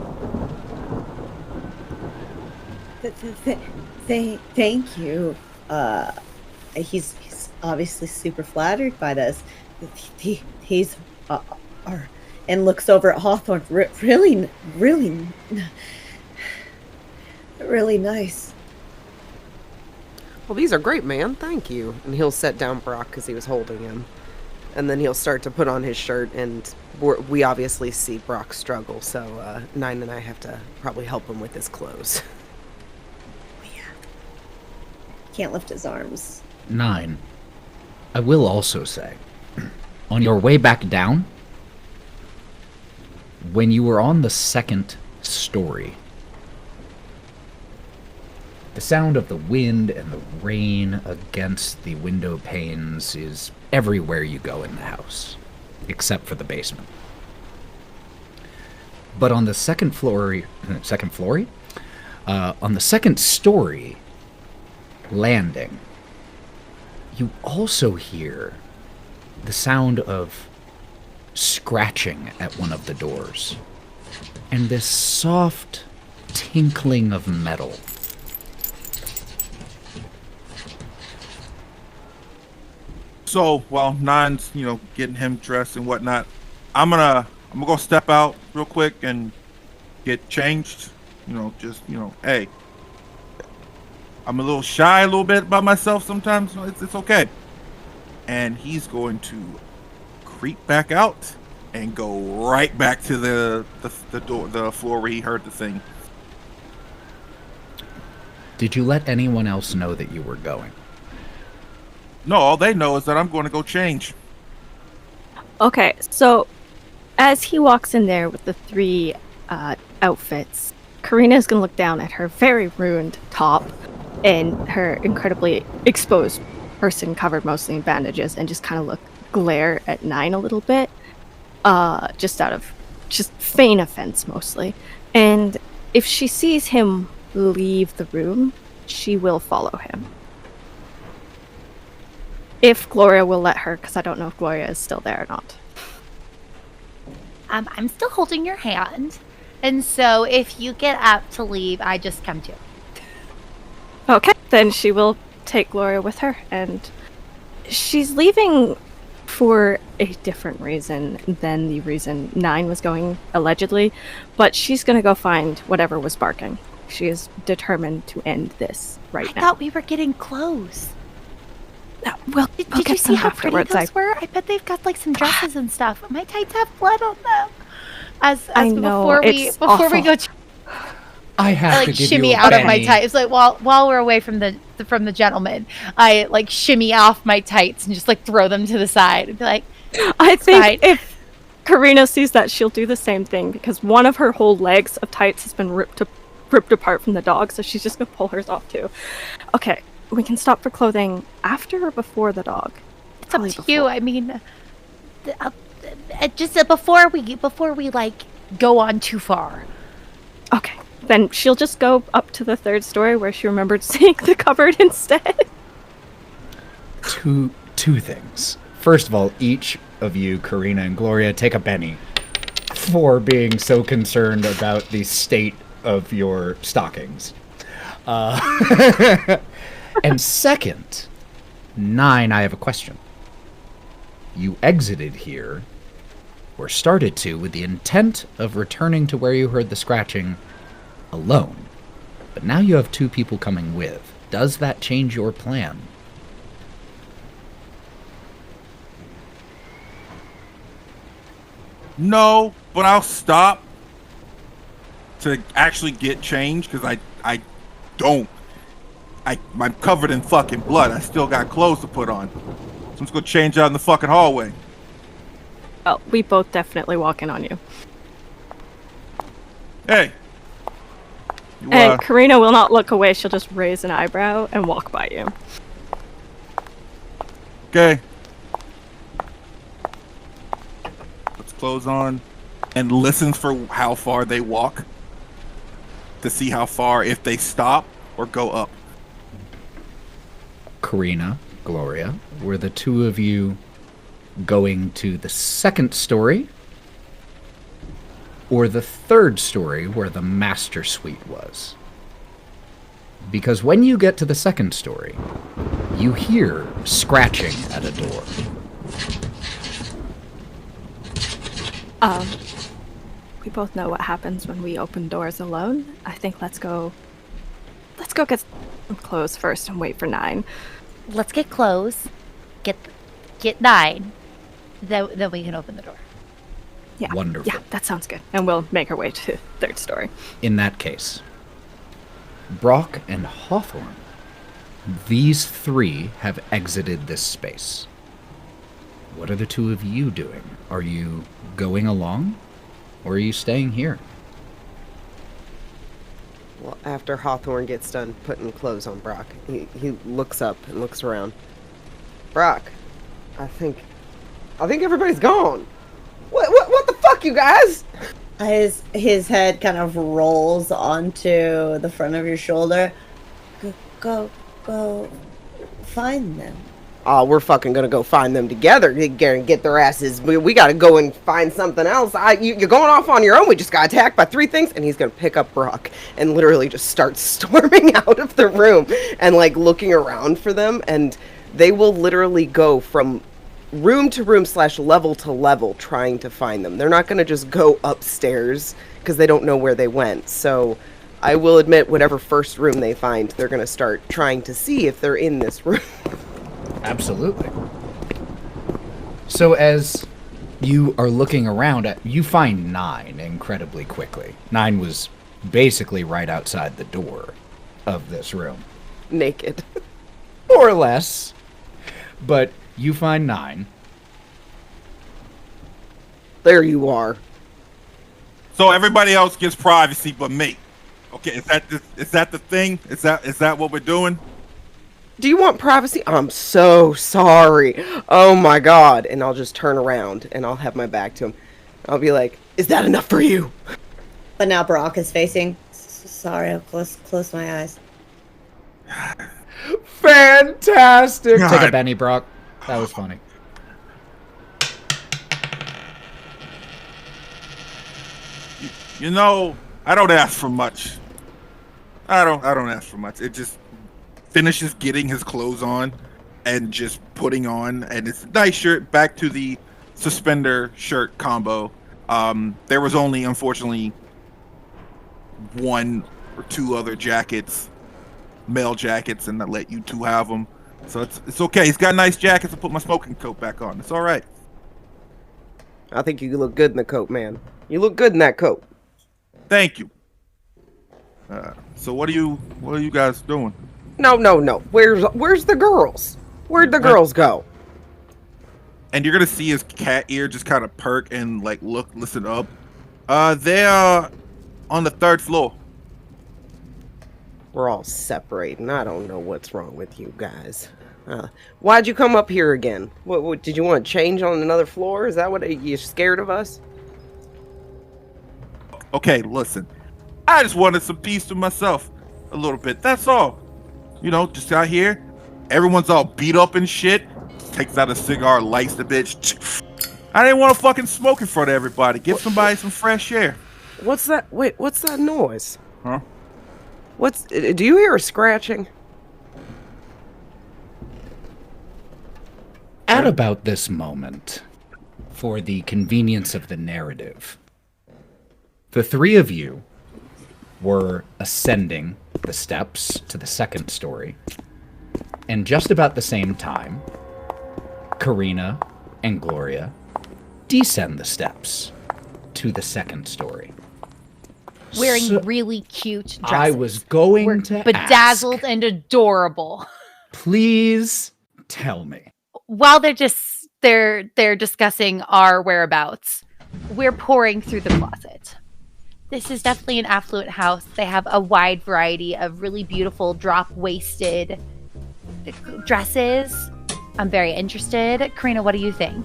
Thank you. He's obviously super flattered by this. He's and looks over at Hawthorne. Really nice. Well, these are great, man. Thank you. And he'll set down Brock because he was holding him. And then he'll start to put on his shirt, and we obviously see Brock struggle, so 9 and I have to probably help him with his clothes. Can't lift his arms. 9. I will also say, on your way back down, when you were on the 2nd story, the sound of the wind and the rain against the window panes is everywhere you go in the house, except for the basement. But on the second story, landing, you also hear the sound of scratching at one of the doors, and this soft tinkling of metal. So while 9's, getting him dressed and whatnot, I'm gonna go step out real quick and get changed. Hey, I'm a little shy a little bit by myself sometimes. So it's okay. And he's going to creep back out and go right back to the door, the floor where he heard the thing. Did you let anyone else know that you were going? No, all they know is that I'm going to go change. Okay, so as he walks in there with the 3 outfits, Karina's gonna look down at her very ruined top and her incredibly exposed person covered mostly in bandages and just kind of look glare at Nine a little bit, just out of feign offense mostly. And if she sees him leave the room, she will follow him. If Gloria will let her, because I don't know if Gloria is still there or not. I'm still holding your hand, and so if you get up to leave, I just come too. Okay, then she will take Gloria with her, and she's leaving for a different reason than the reason Nine was going, allegedly, but she's gonna go find whatever was barking. She is determined to end this right I now. thought we were getting close. Well, Did you see how pretty those were? I bet they've got like some dresses and stuff. My tights have blood on them. As I know, before we go, I have I to like give shimmy you a out of my penny. tights. Like while we're away from the gentleman, I like shimmy off my tights and just like throw them to the side and be like, I think fine. if Karina sees that, she'll do the same thing, because one of her whole legs of tights has been ripped apart from the dog, so she's just gonna pull hers off too. Okay, we can stop for clothing after or before the dog. It's up to you. I mean, just before we like go on too far. Okay, then she'll just go up to the third story where she remembered seeing the cupboard instead. Two things. First of all, each of you, Karina and Gloria, take a penny for being so concerned about the state of your stockings. And second, Nine, I have a question. You exited here, or started to, with the intent of returning to where you heard the scratching alone. But now you have two people coming with. Does that change your plan? No, but I'll stop to actually get changed because I don't. I'm covered in fucking blood. I still got clothes to put on. So I'm just gonna change out in the fucking hallway. Well, we both definitely walk in on you. Hey. You, And Karina will not look away. She'll just raise an eyebrow and walk by you. okay. Puts clothes on and listens for how far they walk to see how far, if they stop or go up. Karina, Gloria, were the two of you going to the second story or the third story where the master suite was? Because when you get to the second story, you hear scratching at a door. We both know what happens when we open doors alone. I think let's go get some clothes first and wait for Nine. Let's get clothes, get Nine, then we can open the door. Yeah. Wonderful. Yeah, that sounds good. And we'll make our way to third story. In that case, Brock and Hawthorne, these three have exited this space. What are the two of you doing? Are you going along, or are you staying here? Well, after Hawthorne gets done putting clothes on Brock, he looks up and looks around. Brock, I think everybody's gone. What the fuck, you guys? His head kind of rolls onto the front of your shoulder. Go find them. Oh, we're fucking gonna go find them together. Get their asses. We gotta go and find something else. You're going off on your own. We just got attacked by 3 things. And he's gonna pick up Brock and literally just start storming out of the room and like looking around for them. And they will literally go from room to room / level to level trying to find them. They're not gonna just go upstairs because they don't know where they went. So I will admit, whatever first room they find, they're gonna start trying to see if they're in this room. Absolutely. So as you are looking around, you find 9 incredibly quickly. 9 was basically right outside the door of this room. Naked. More or less. But you find 9. There you are. So everybody else gets privacy but me. Okay, is that the thing? Is that what we're doing? Do you want privacy? I'm so sorry. Oh my god. And I'll just turn around and I'll have my back to him. I'll be like, is that enough for you? But now Brock is facing. Sorry, I'll close my eyes. Fantastic! God. Take a Benny, Brock. That was funny. You know, I don't ask for much. I don't ask for much. It just finishes getting his clothes on and just putting on, and it's a nice shirt. Back to the suspender shirt combo. There was only, unfortunately, 1 or 2 other jackets, male jackets, and I let you 2 have them. So it's okay. He's got nice jackets. I put my smoking coat back on. It's all right. I think you look good in the coat, man. You look good in that coat. Thank you. So what are you guys doing? No. Where's the girls? Where'd the girls go? And you're gonna see his cat ear just kind of perk and like listen up. They're on the 3rd floor. We're all separating. I don't know what's wrong with you guys. Why'd you come up here again? What did you want to change on another floor? Is that what you scared of us? Okay, listen. I just wanted some peace to myself a little bit. That's all. You know, just out here. Everyone's all beat up and shit. Takes out a cigar, lights the bitch. I didn't want to fucking smoke in front of everybody. Give somebody some fresh air. What's that? Wait, what's that noise? Huh? Do you hear a scratching? At about this moment, for the convenience of the narrative, the 3 of you were ascending the steps to the 2nd story, and just about the same time, Karina and Gloria descend the steps to the 2nd story. Wearing So- really cute dresses. I was going We're to bedazzled ask, and adorable. please tell me. While they're discussing our whereabouts, we're pouring through the closet. This is definitely an affluent house. They have a wide variety of really beautiful drop-waisted dresses. I'm very interested. Karina, what do you think?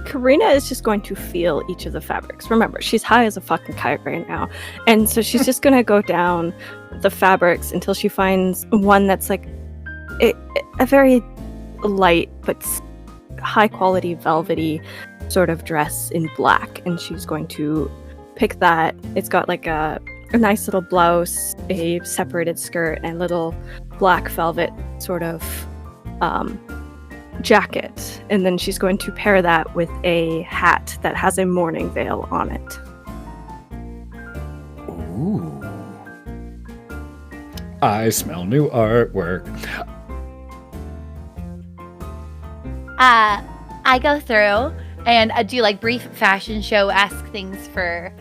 Karina is just going to feel each of the fabrics. Remember, she's high as a fucking kite right now. And so she's just going to go down the fabrics until she finds one that's like a very light but high quality velvety sort of dress in black. And she's going to pick that. It's got like a nice little blouse, a separated skirt, and little black velvet sort of jacket, and then she's going to pair that with a hat that has a mourning veil on it. Ooh. I smell new artwork. I go through and I do like brief fashion show-esque things for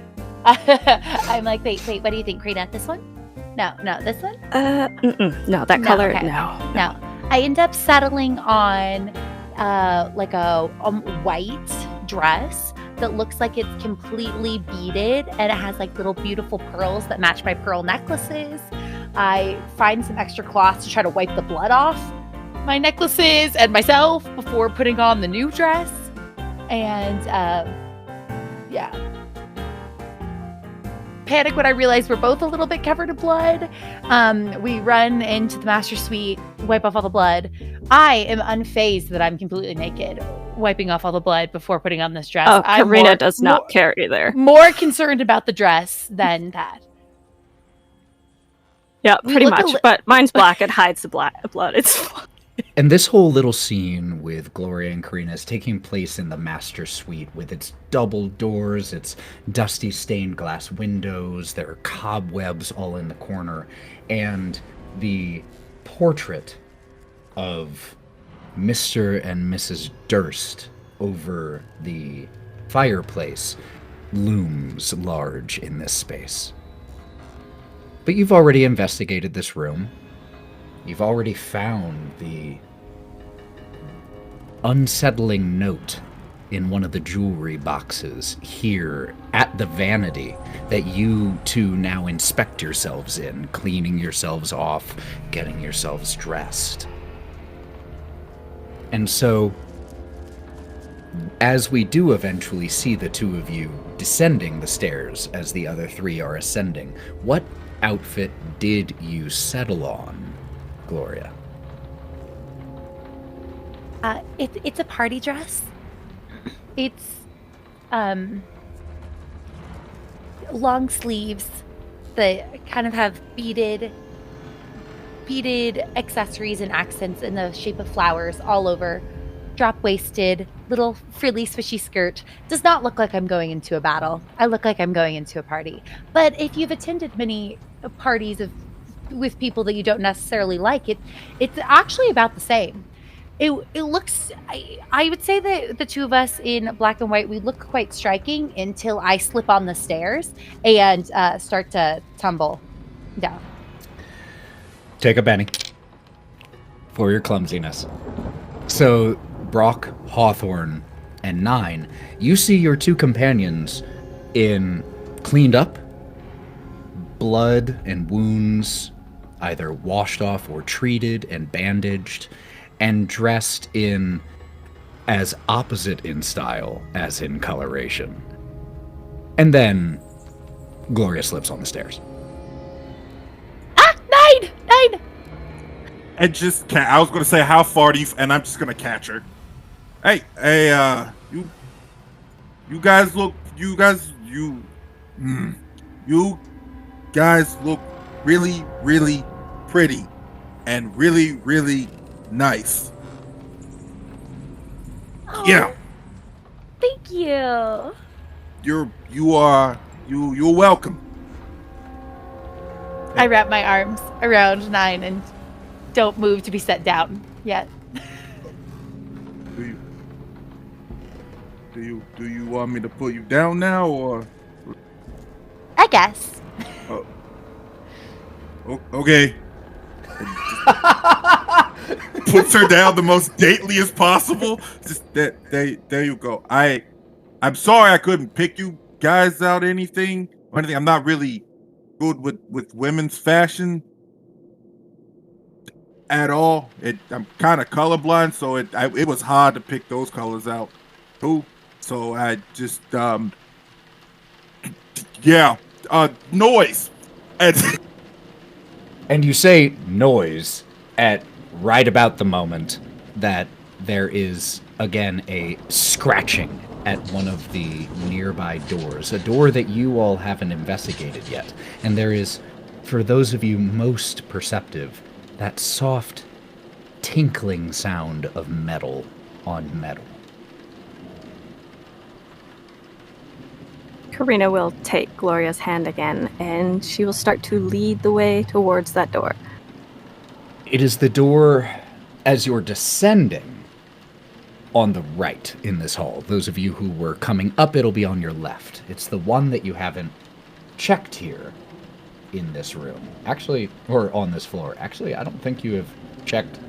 I'm like, wait, what do you think, Karina? This one? No, this one? No, that No, color, okay. no. I end up settling on like a white dress that looks like it's completely beaded, and it has like little beautiful pearls that match my pearl necklaces. I find some extra cloth to try to wipe the blood off my necklaces and myself before putting on the new dress. And yeah. Panic when I realize we're both a little bit covered in blood. We run into the master suite, wipe off all the blood. I am unfazed that I'm completely naked, wiping off all the blood before putting on this dress. Oh, I'm Karina does not carry there. more concerned about the dress than that. Yeah, We pretty look a much. li- But mine's black. It hides the blood. It's fine. And this whole little scene with Gloria and Karina is taking place in the master suite with its double doors, its dusty stained glass windows, there are cobwebs all in the corner, and the portrait of Mr. and Mrs. Durst over the fireplace looms large in this space. But you've already investigated this room. You've already found the unsettling note in one of the jewelry boxes here at the vanity that you two now inspect yourselves in, cleaning yourselves off, getting yourselves dressed. And so, as we do eventually see the two of you descending the stairs as the other three are ascending, what outfit did you settle on, Gloria? It's a party dress. It's long sleeves that kind of have beaded accessories and accents in the shape of flowers all over. Drop-waisted, little frilly swishy skirt. Does not look like I'm going into a battle. I look like I'm going into a party. But if you've attended many parties with people that you don't necessarily like, it's actually about the same. It looks, I would say that the two of us in black and white, we look quite striking until I slip on the stairs and start to tumble down. Take a penny for your clumsiness. So, Brock, Hawthorne, and Nine, you see your two companions in cleaned up, blood and wounds either washed off or treated and bandaged, and dressed in as opposite in style as in coloration. And then Gloria slips on the stairs. Ah, Nine! And just, I was gonna say, how far do you? And I'm just gonna catch her. Hey, you guys look really, really pretty, and really, really nice. Oh, Yeah, thank you. you're welcome. I wrap my arms around Nine and don't move to be set down yet. Do you want me to put you down now, or? I guess. Okay. Puts her down the most stately as possible. Just there you go. I'm sorry I couldn't pick you guys out anything or anything. I'm not really good with women's fashion at all. I'm kind of colorblind, so it was hard to pick those colors out too. So I just noise. And you say noise at right about the moment that there is, again, a scratching at one of the nearby doors, a door that you all haven't investigated yet. And there is, for those of you most perceptive, that soft, tinkling sound of metal on metal. Karina will take Gloria's hand again, and she will start to lead the way towards that door. It is the door, as you're descending, on the right in this hall. Those of you who were coming up, it'll be on your left. It's the one that you haven't checked here in this room. Actually, or on this floor. Actually, I don't think you have checked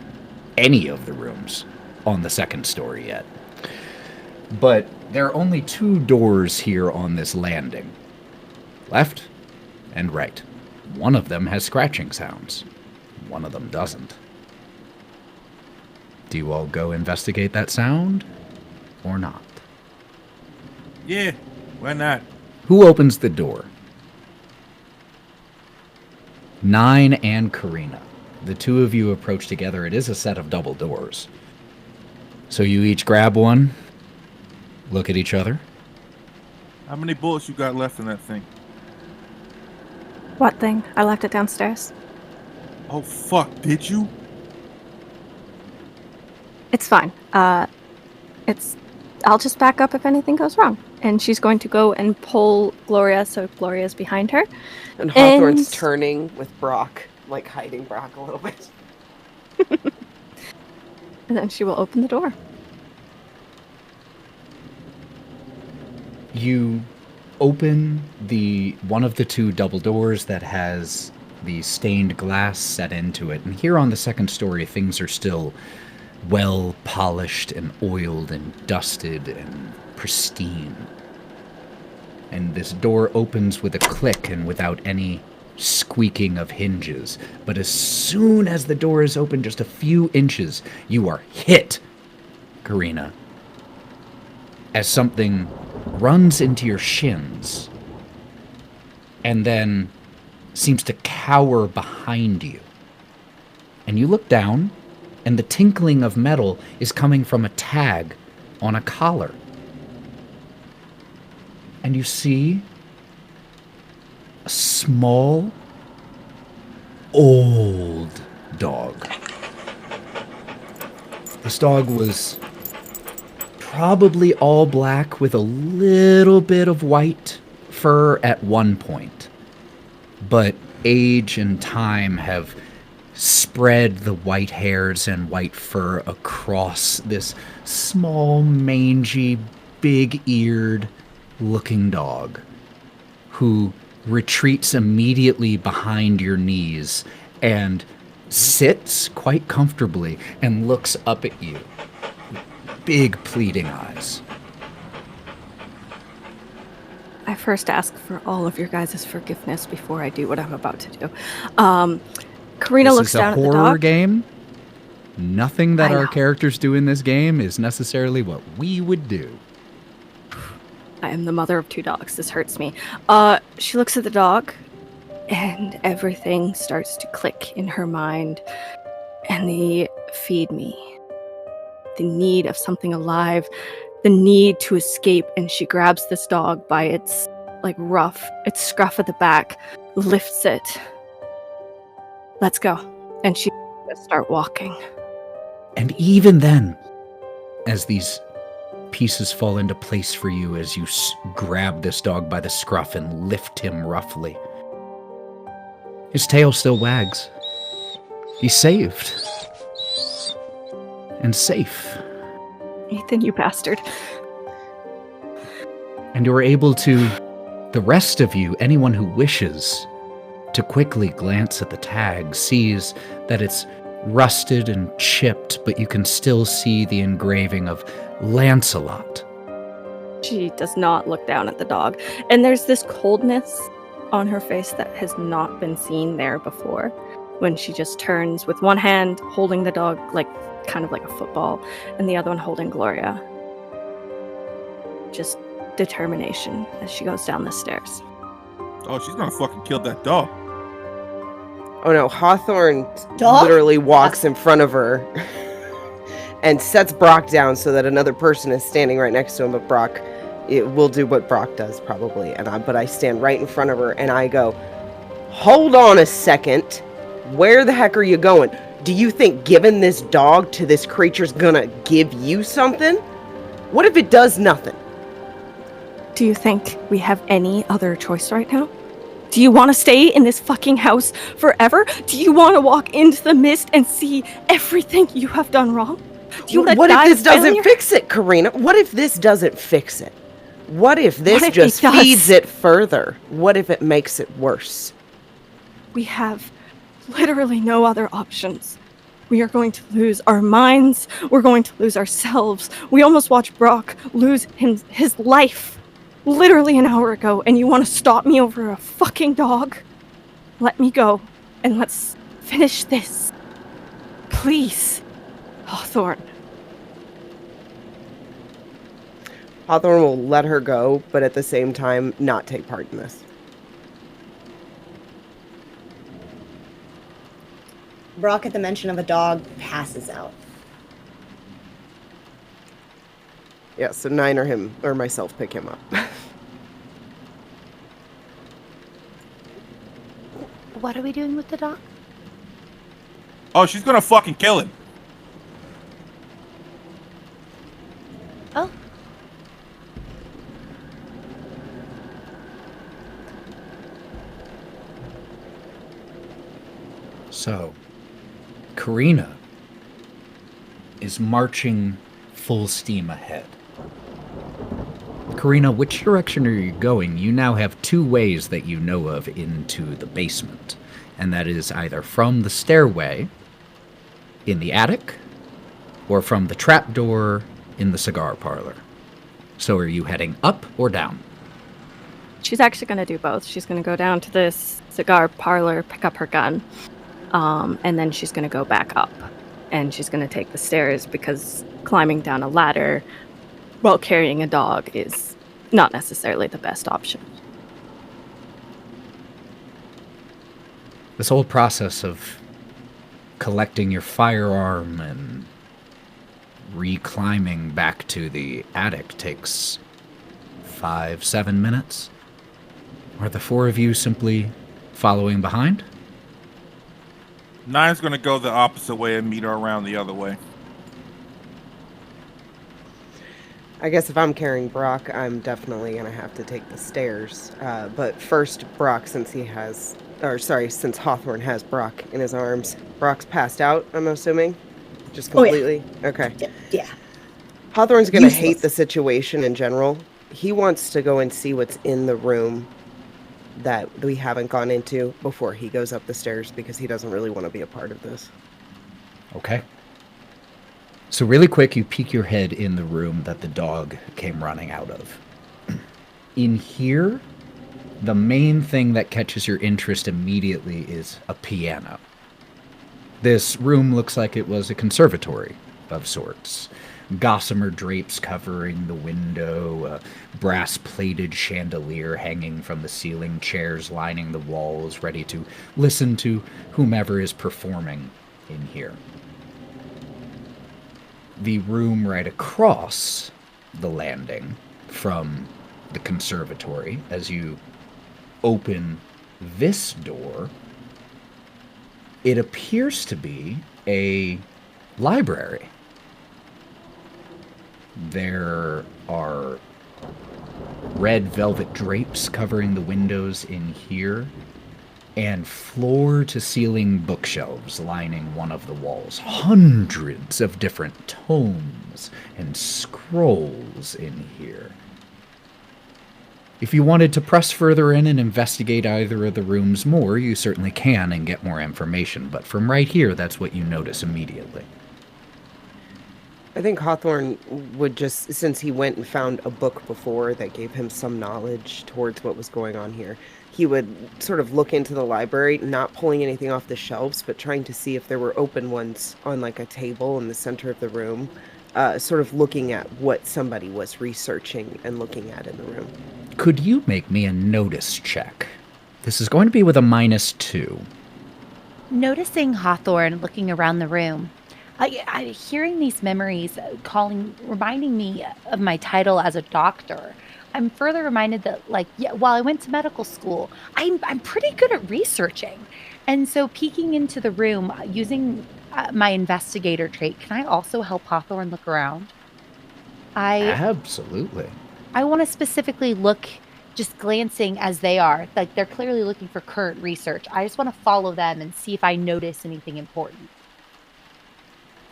any of the rooms on the second story yet. But there are only two doors here on this landing. Left and right. One of them has scratching sounds. One of them doesn't. Do you all go investigate that sound? Or not? Yeah, why not? Who opens the door? Nine and Karina. The two of you approach together. It is a set of double doors. So you each grab one, look at each other. How many bullets you got left in that thing? What thing? I left it downstairs. Oh fuck, did you? It's fine. I'll just back up if anything goes wrong. And she's going to go and pull Gloria, so Gloria's behind her. And Hawthorne's turning with Brock, like hiding Brock a little bit. And then she will open the door. You open one of the two double doors that has the stained glass set into it. And here on the second story, things are still well polished and oiled and dusted and pristine. And this door opens with a click and without any squeaking of hinges. But as soon as the door is open just a few inches, you are hit, Karina, as something runs into your shins and then seems to cower behind you. And you look down, and the tinkling of metal is coming from a tag on a collar. And you see a small, old dog. This dog was probably all black with a little bit of white fur at one point. But age and time have spread the white hairs and white fur across this small, mangy, big-eared looking dog who retreats immediately behind your knees and sits quite comfortably and looks up at you. Big pleading eyes. I first ask for all of your guys' forgiveness before I do what I'm about to do. Karina looks down at the dog. This is a horror game. Nothing that I our know. characters do in this game is necessarily what we would do. I am the mother of 2 dogs. This hurts me. She looks at the dog, and everything starts to click in her mind. And they feed me. The need of something alive, the need to escape, and she grabs this dog by its its scruff at the back, lifts it. Let's go. And she start walking. And even then, as these pieces fall into place for you as you grab this dog by the scruff and lift him roughly, his tail still wags. He's saved. And safe. Ethan, you bastard. And you're able to, the rest of you, anyone who wishes to quickly glance at the tag, sees that it's rusted and chipped, but you can still see the engraving of Lancelot. She does not look down at the dog. And there's this coldness on her face that has not been seen there before. When she just turns with one hand holding the dog kind of like a football, and the other one holding Gloria. Just determination as she goes down the stairs. Oh, she's gonna fucking kill that dog. Oh no, Hawthorne Dog? literally walks in front of her and sets Brock down so that another person is standing right next to him, but Brock, it will do what Brock does probably. But I stand right in front of her and I go, hold on a second. Where the heck are you going? Do you think giving this dog to this creature's gonna give you something? What if it does nothing? Do you think we have any other choice right now? Do you want to stay in this fucking house forever? Do you want to walk into the mist and see everything you have done wrong? Do you want to What die if this of doesn't failure? fix it, Karina? What if this doesn't fix it? What if this What if just it does? feeds it further? What if it makes it worse? We have literally no other options. We are going to lose our minds. We're going to lose ourselves. We almost watched Brock lose his life literally an hour ago, and you want to stop me over a fucking dog? Let me go, and let's finish this. Please. Hawthorne. Hawthorne will let her go, but at the same time, not take part in this. Brock, at the mention of a dog, passes out. Yeah, so Nine or him or myself pick him up. What are we doing with the dog? Oh, she's gonna fucking kill him. Oh. So, Karina is marching full steam ahead. Karina, which direction are you going? You now have 2 ways that you know of into the basement. And that is either from the stairway in the attic or from the trapdoor in the cigar parlor. So are you heading up or down? She's actually going to do both. She's going to go down to this cigar parlor, pick up her gun, and then she's going to go back up. And she's going to take the stairs because climbing down a ladder while carrying a dog is not necessarily the best option. This whole process of collecting your firearm and reclimbing back to the attic takes 5-7 minutes. Are the four of you simply following behind? Nine's gonna go the opposite way and meet her around the other way. I guess if I'm carrying Brock, I'm definitely going to have to take the stairs. But first, Brock, since Hawthorne has Brock in his arms. Brock's passed out, I'm assuming? Just completely? Oh, yeah. Okay. Yeah. Hawthorne's going to Useless. hate the situation in general. He wants to go and see what's in the room that we haven't gone into before he goes up the stairs because he doesn't really want to be a part of this. Okay. So really quick, you peek your head in the room that the dog came running out of. In here, the main thing that catches your interest immediately is a piano. This room looks like it was a conservatory of sorts. Gossamer drapes covering the window, a brass-plated chandelier hanging from the ceiling, chairs lining the walls, ready to listen to whomever is performing in here. The room right across the landing from the conservatory, as you open this door, it appears to be a library. There are red velvet drapes covering the windows in here, and floor-to-ceiling bookshelves lining one of the walls. Hundreds of different tomes and scrolls in here. If you wanted to press further in and investigate either of the rooms more, you certainly can and get more information, but from right here, that's what you notice immediately. I think Hawthorne would just, since he went and found a book before that gave him some knowledge towards what was going on here, he would sort of look into the library, not pulling anything off the shelves, but trying to see if there were open ones on like a table in the center of the room, sort of looking at what somebody was researching and looking at in the room. Could you make me a notice check? This is going to be with a -2. Noticing Hawthorne looking around the room, I hearing these memories reminding me of my title as a doctor. I'm further reminded that, while I went to medical school, I'm pretty good at researching. And so peeking into the room, using my investigator trait, can I also help Hawthorne look around? Absolutely. I want to specifically look, just glancing as they are, like they're clearly looking for current research. I just want to follow them and see if I notice anything important.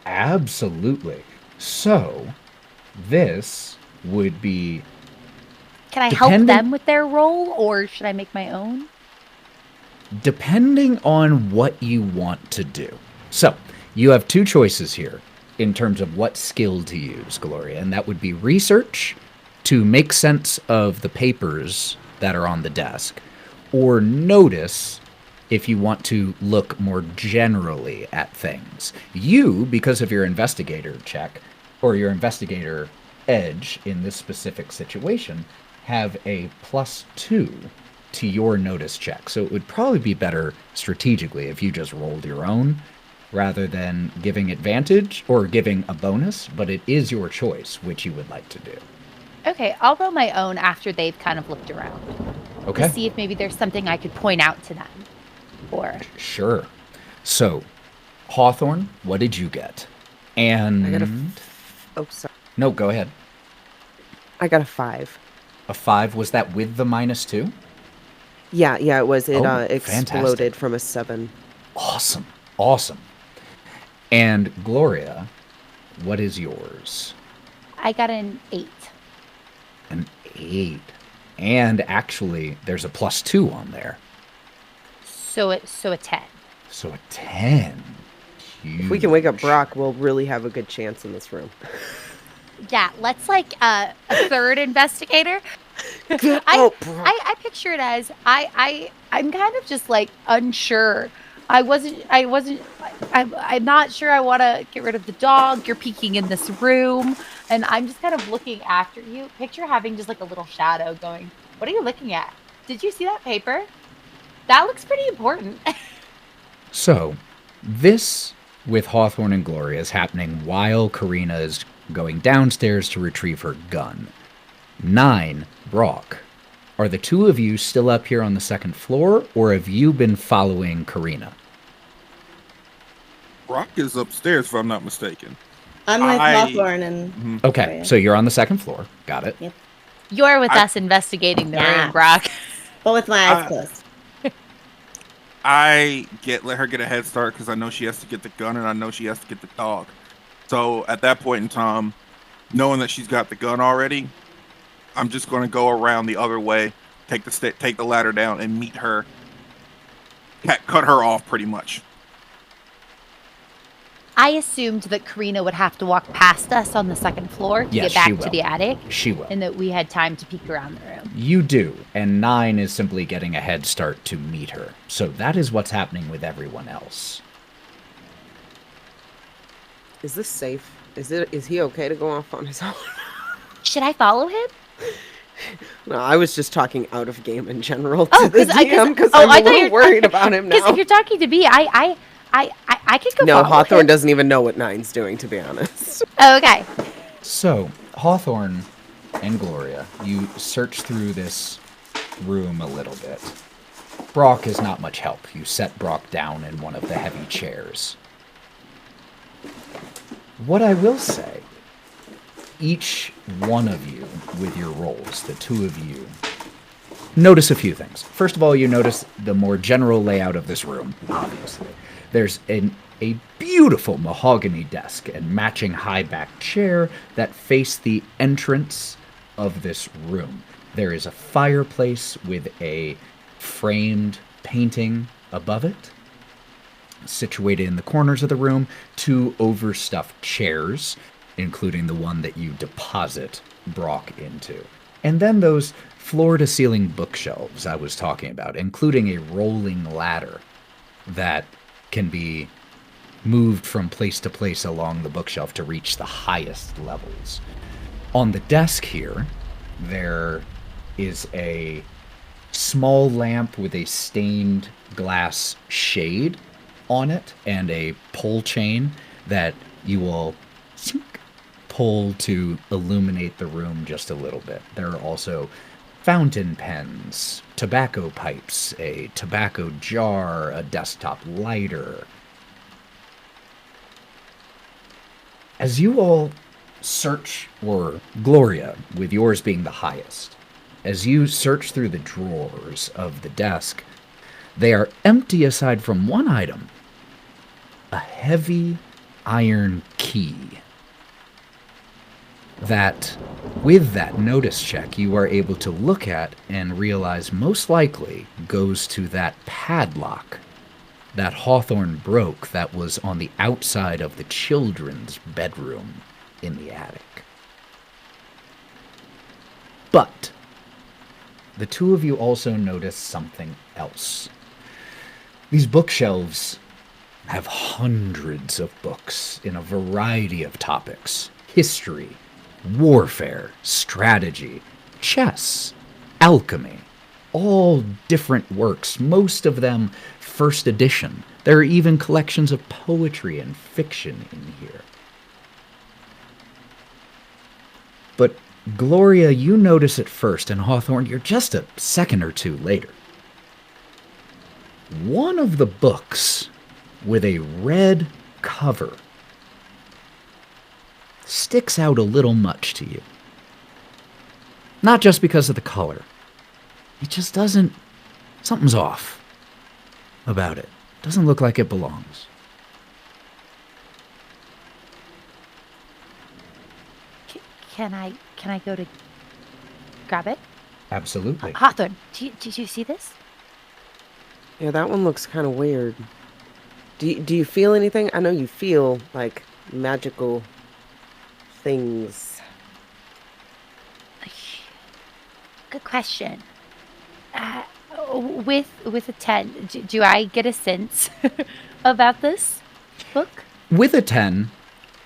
Absolutely. So, this would be... Can I help them with their role, or should I make my own? Depending on what you want to do. So, you have two choices here in terms of what skill to use, Gloria, and that would be research to make sense of the papers that are on the desk, or notice if you want to look more generally at things. You, because of your investigator check, or your investigator edge in this specific situation, have a +2 to your notice check. So it would probably be better strategically if you just rolled your own, rather than giving advantage or giving a bonus, but it is your choice which you would like to do. Okay, I'll roll my own after they've kind of looked around. Okay. To see if maybe there's something I could point out to them. Or Sure. So, Hawthorne, what did you get? And... I got oh, sorry. No, go ahead. I got a 5. A 5, was that with the -2? Yeah, it was. It exploded fantastic. from a 7. Awesome. And Gloria, what is yours? I got an 8. An 8. And actually, there's a +2 on there. So a 10. So a 10. If we can wake up Brock, we'll really have a good chance in this room. Yeah, let's like a third investigator. Oh, Brock. I picture it as I'm kind of just like unsure. I'm not sure I want to get rid of the dog. You're peeking in this room, and I'm just kind of looking after you. Picture having just like a little shadow going, what are you looking at? Did you see that paper? That looks pretty important. So, this with Hawthorne and Gloria is happening while Karina is going downstairs to retrieve her gun. 9, Brock. Are the two of you still up here on the second floor, or have you been following Karina? Brock is upstairs, if I'm not mistaken. I'm with Hawthorne and... Okay, so you're on the second floor. Got it. Yep. You're with us investigating the room, Brock. But with my eyes closed. I let her get a head start because I know she has to get the gun and I know she has to get the dog. So at that point in time, knowing that she's got the gun already, I'm just going to go around the other way, take the ladder down, and meet her. Cut her off, pretty much. I assumed that Karina would have to walk past us on the second floor to Yes, get she back to will. the attic. She will. And that we had time to peek around the room. You do, and 9 is simply getting a head start to meet her. So that is what's happening with everyone else. Is this safe? Is he okay to go off on his own? Should I follow him? No, I was just talking out of game in general to Oh, the DM because I'm a little worried about him now. Because if you're talking to me, I could go No, follow Hawthorne him. doesn't even know what 9's doing, to be honest. Oh, okay. So, Hawthorne and Gloria, you search through this room a little bit. Brock is not much help. You set Brock down in one of the heavy chairs. What I will say, each one of you with your roles, the two of you, notice a few things. First of all, you notice the more general layout of this room, obviously. There's a beautiful mahogany desk and matching high-backed chair that face the entrance of this room. There is a fireplace with a framed painting above it. Situated in the corners of the room, 2 overstuffed chairs, including the one that you deposit Brock into. And then those floor-to-ceiling bookshelves I was talking about, including a rolling ladder that can be moved from place to place along the bookshelf to reach the highest levels. On the desk here, there is a small lamp with a stained glass shade on it and a pull chain that you will pull to illuminate the room just a little bit. There are also fountain pens, tobacco pipes, a tobacco jar, a desktop lighter. As you all search, or Gloria, with yours being the highest, as you search through the drawers of the desk, they are empty aside from one item, a heavy iron key. That, with that notice check, you are able to look at and realize most likely goes to that padlock that Hawthorne broke that was on the outside of the children's bedroom in the attic. But the two of you also notice something else. These bookshelves have hundreds of books in a variety of topics: history, warfare, strategy, chess, alchemy, all different works, most of them first edition. There are even collections of poetry and fiction in here. But Gloria, you notice it first, and Hawthorne, you're just a second or two later. One of the books with a red cover sticks out a little much to you. Not just because of the color. It just doesn't... Something's off about it. Doesn't look like it belongs. Can I go to grab it? Absolutely. Hawthorne, did you see this? Yeah, that one looks kind of weird. Do you feel anything? I know you feel like magical things. Good question. With a 10, do I get a sense about this book? With a 10,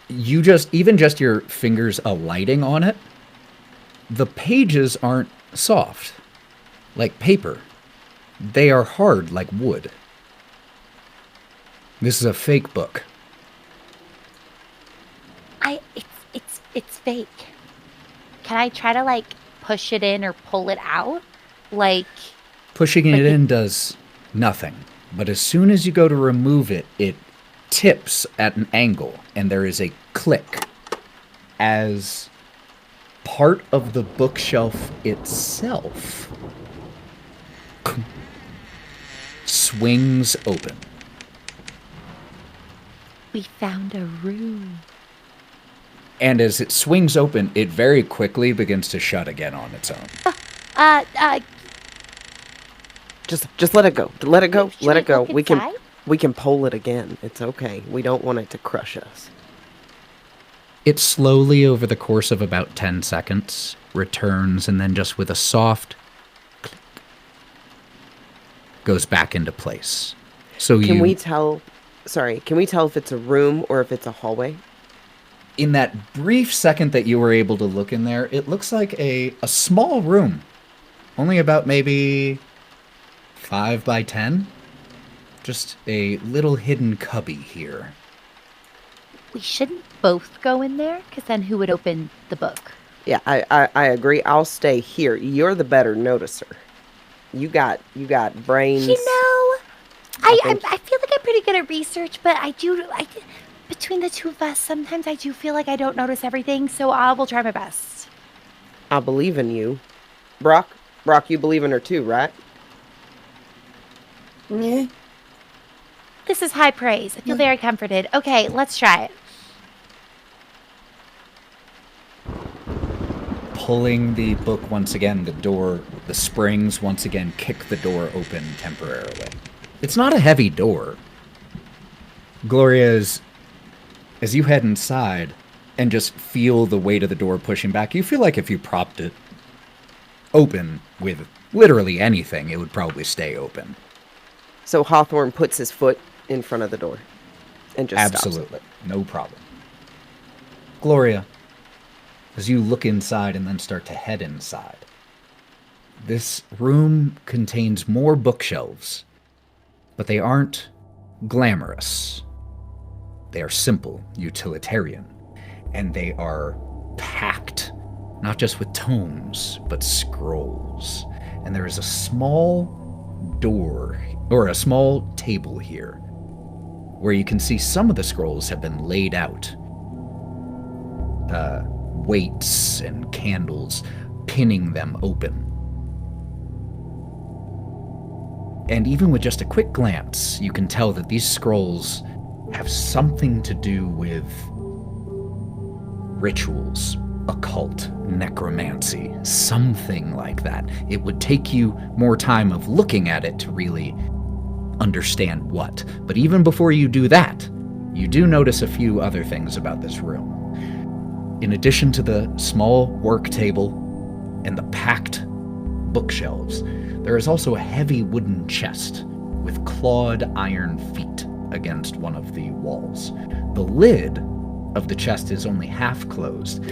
you just your fingers alighting on it, the pages aren't soft like paper. They are hard like wood. This is a fake book. It's fake. Can I try to like push it in or pull it out? Like Pushing it in does nothing. But as soon as you go to remove it, it tips at an angle and there is a click as part of the bookshelf itself swings open. we found a room. And as it swings open, it very quickly begins to shut again on its own. Just let it go. Let it go. Should Let we it go. look We inside? can pull it again. It's okay. We don't want it to crush us. It slowly, over the course of about 10 seconds, returns and then just with a soft click, goes back into place. So Can we tell if it's a room or if it's a hallway? in that brief second that you were able to look in there, it looks like a small room. Only about maybe 5 by 10. Just a little hidden cubby here. We shouldn't both go in there, because then who would open the book? Yeah, I agree. I'll stay here. You're the better noticer. You got brains. You know, I think- feel like I'm pretty good at research, but between the two of us, sometimes I do feel like I don't notice everything, so I will try my best. I believe in you. Brock, you believe in her too, right? Yeah. This is high praise. I feel very comforted. Okay, let's try it. Pulling the book once again, the springs once again kick the door open temporarily. It's not a heavy door. Gloria, as you head inside and just feel the weight of the door pushing back, you feel like if you propped it open with literally anything, it would probably stay open. So Hawthorne puts his foot in front of the door and just Absolutely. No problem. Gloria, as you look inside and then start to head inside, this room contains more bookshelves, but they aren't glamorous. They are simple, utilitarian, and they are packed, not just with tomes, but scrolls. And there is a small door, or a small table here, where you can see some of the scrolls have been laid out. Weights and candles pinning them open. And even with just a quick glance, you can tell that these scrolls have something to do with rituals, occult, necromancy, something like that. It would take you more time of looking at it to really understand what. But even before you do that, you do notice a few other things about this room. In addition to the small work table and the packed bookshelves, there is also a heavy wooden chest with clawed iron feet against one of the walls. The lid of the chest is only half closed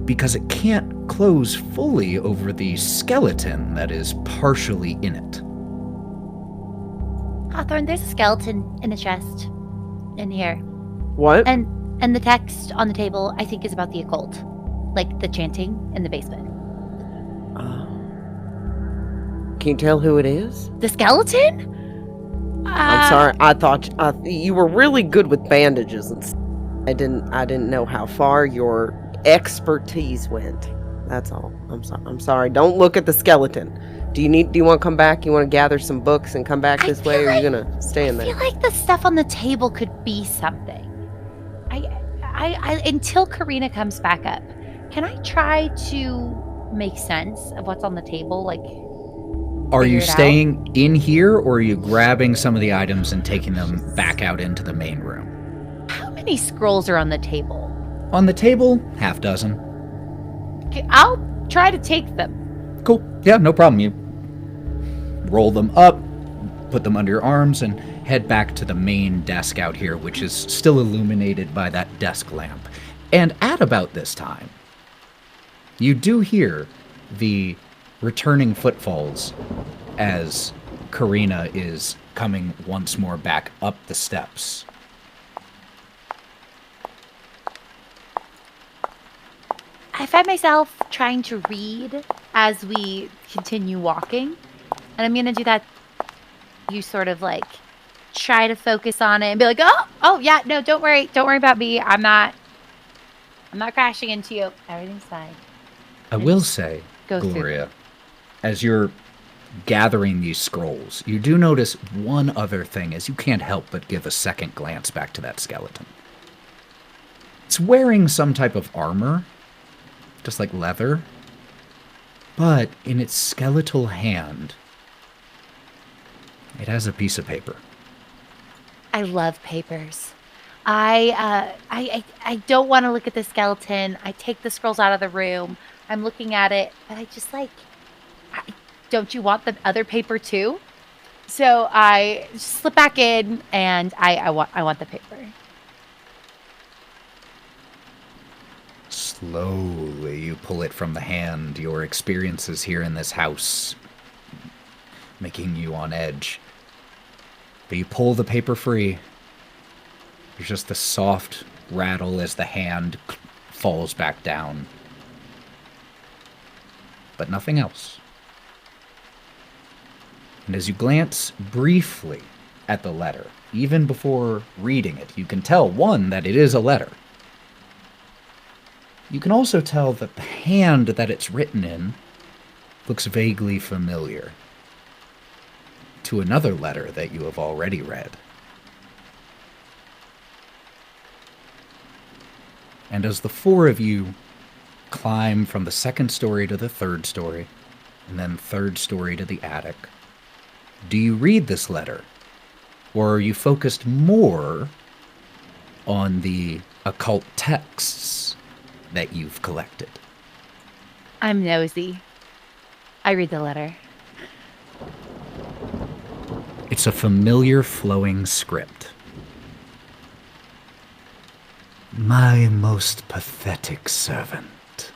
because it can't close fully over the skeleton that is partially in it. Hawthorne, there's a skeleton in the chest in here. What? And the text on the table, I think, is about the occult. Like the chanting in the basement. Can you tell who it is? The skeleton? I'm sorry. I thought you were really good with bandages, and I didn't know how far your expertise went. That's all. I'm sorry. Don't look at the skeleton. Do you want to come back? You want to gather some books and come back this way, or are you gonna stay in I there? feel like the stuff on the table could be something. I until Karina comes back up, can I try to make sense of what's on the table? Like, Are figure you it out. staying in here, or are you grabbing some of the items and taking them back out into the main room? How many scrolls are on the table? On the table, half dozen. I'll try to take them. Cool. Yeah, no problem. You roll them up, put them under your arms, and head back to the main desk out here, which is still illuminated by that desk lamp. And at about this time, you do hear the returning footfalls as Karina is coming once more back up the steps. I find myself trying to read as we continue walking. And I'm going to do that. You sort of like try to focus on it and be like, oh yeah, no, don't worry. Don't worry about me. I'm not crashing into you. Everything's fine. I will say, Go through Gloria, as you're gathering these scrolls, you do notice one other thing, as you can't help but give a second glance back to that skeleton. It's wearing some type of armor, just like leather, but in its skeletal hand, it has a piece of paper. I love papers. I don't want to look at the skeleton. I take the scrolls out of the room. I'm looking at it, but I just like, don't you want the other paper too? So I slip back in, and I want the paper. Slowly, you pull it from the hand. Your experiences here in this house making you on edge. But you pull the paper free. There's just the soft rattle as the hand falls back down. But nothing else. And as you glance briefly at the letter, even before reading it, you can tell, one, that it is a letter. You can also tell that the hand that it's written in looks vaguely familiar to another letter that you have already read. And as the four of you climb from the second story to the third story, and then third story to the attic, do you read this letter? Or are you focused more on the occult texts that you've collected? I'm nosy. I read the letter. It's a familiar flowing script. My most pathetic servant.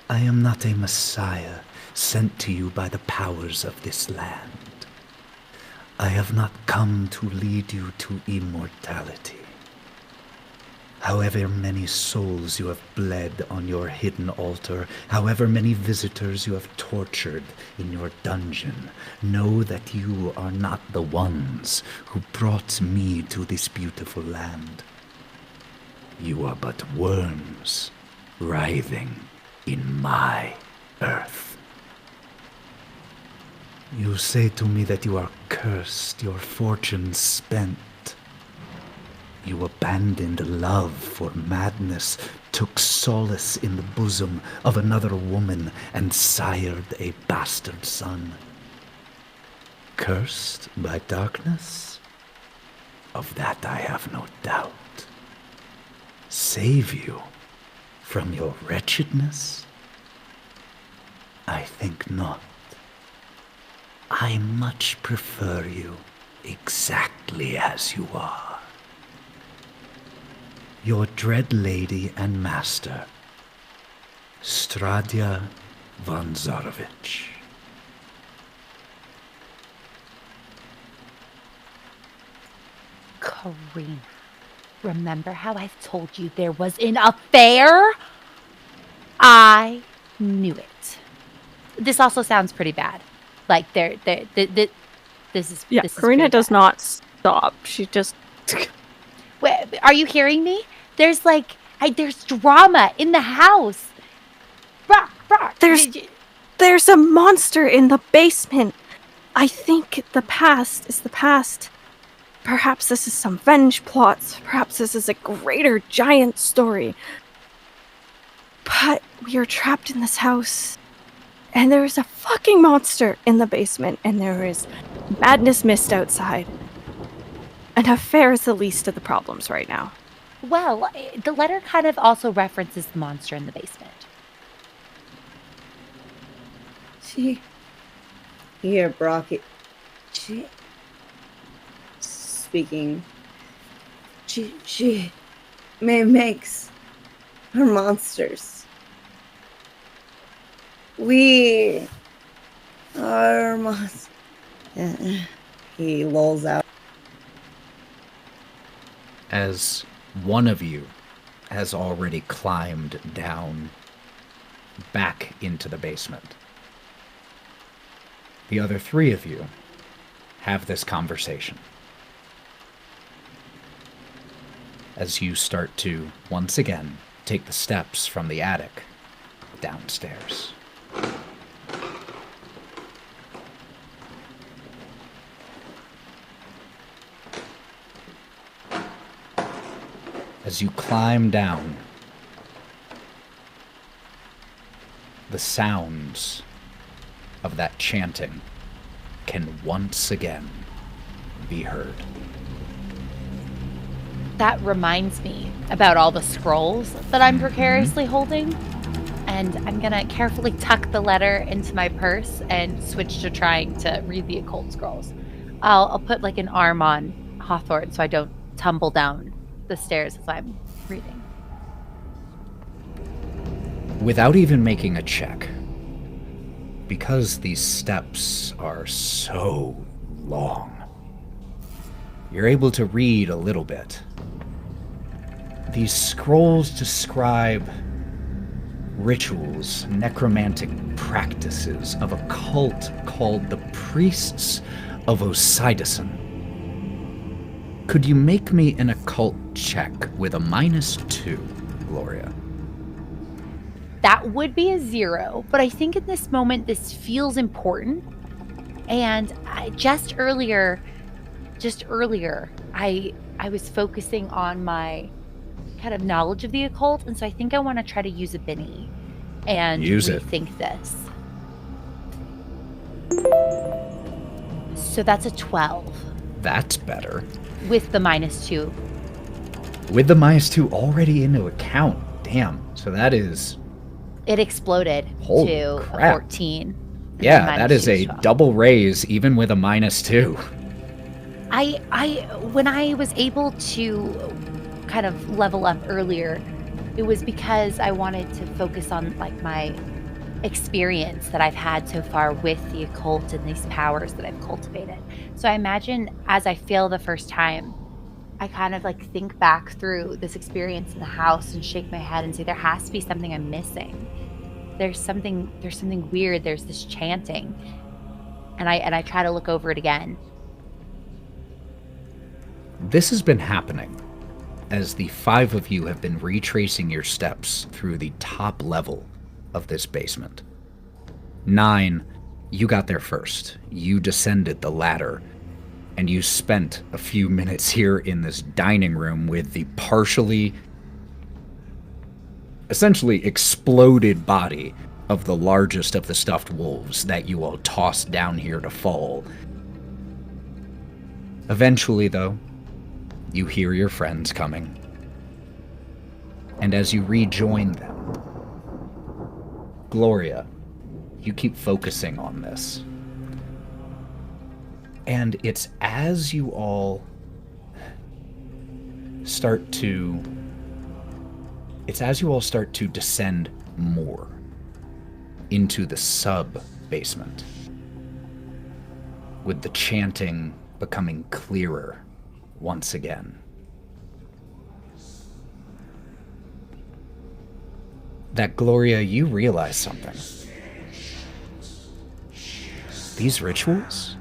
I am not a messiah sent to you by the powers of this land. I have not come to lead you to immortality. However many souls you have bled on your hidden altar, however many visitors you have tortured in your dungeon, know that you are not the ones who brought me to this beautiful land. You are but worms writhing in my earth. You say to me that you are cursed, your fortune spent. You abandoned love for madness, took solace in the bosom of another woman, and sired a bastard son. Cursed by darkness? Of that I have no doubt. Save you from your wretchedness? I think not. I much prefer you exactly as you are. Your dread lady and master, Stradia von Zarovich. Karina, remember how I told you there was an affair? I knew it. This also sounds pretty bad. Like this is Yeah, this is Karina pretty does bad. not stop. She just Wait, are you hearing me? There's there's drama in the house. Brock. There's a monster in the basement. I think the past is the past. Perhaps this is some revenge plots. Perhaps this is a greater giant story. But we are trapped in this house, And there is a fucking monster in the basement, and there is madness mist outside. And a fair is the least of the problems right now. Well, the letter kind of also references the monster in the basement. Here, Brocky. Speaking. She makes her monsters. We are monsters. He lolls out. As one of you has already climbed down back into the basement, the other three of you have this conversation. As you start to, once again, take the steps from the attic downstairs. As you climb down, the sounds of that chanting can once again be heard. That reminds me about all the scrolls that I'm precariously holding. And I'm going to carefully tuck the letter into my purse and switch to trying to read the occult scrolls. I'll put like an arm on Hawthorne so I don't tumble down the stairs as I'm reading. Without even making a check, because these steps are so long, you're able to read a little bit. These scrolls describe rituals, necromantic practices of a cult called the Priests of Osidisan. Could you make me an occult check with a -2, Gloria? That would be a 0, but I think in this moment this feels important. And just earlier, I was focusing on my kind of knowledge of the occult, and so I think I want to try to use a Benny and rethink this. So that's a 12. That's better. With the -2. With the -2 already into account. Damn. So that is... It exploded Holy to crap. a 14. Yeah, that is a double raise even with a -2. When I was able to kind of level up earlier, it was because I wanted to focus on like my experience that I've had so far with the occult and these powers that I've cultivated. So I imagine as I fail the first time, I kind of like think back through this experience in the house and shake my head and say, there has to be something I'm missing. There's something weird. There's this chanting. And I try to look over it again. This has been happening as the 5 of you have been retracing your steps through the top level of this basement. 9, you got there first. You descended the ladder, and you spent a few minutes here in this dining room with the essentially exploded body of the largest of the stuffed wolves that you all tossed down here to fall. Eventually, though, you hear your friends coming. And as you rejoin them, Gloria, you keep focusing on this. And it's as you all start to descend more into the sub-basement, with the chanting becoming clearer once again, that Gloria, you realize something. These rituals,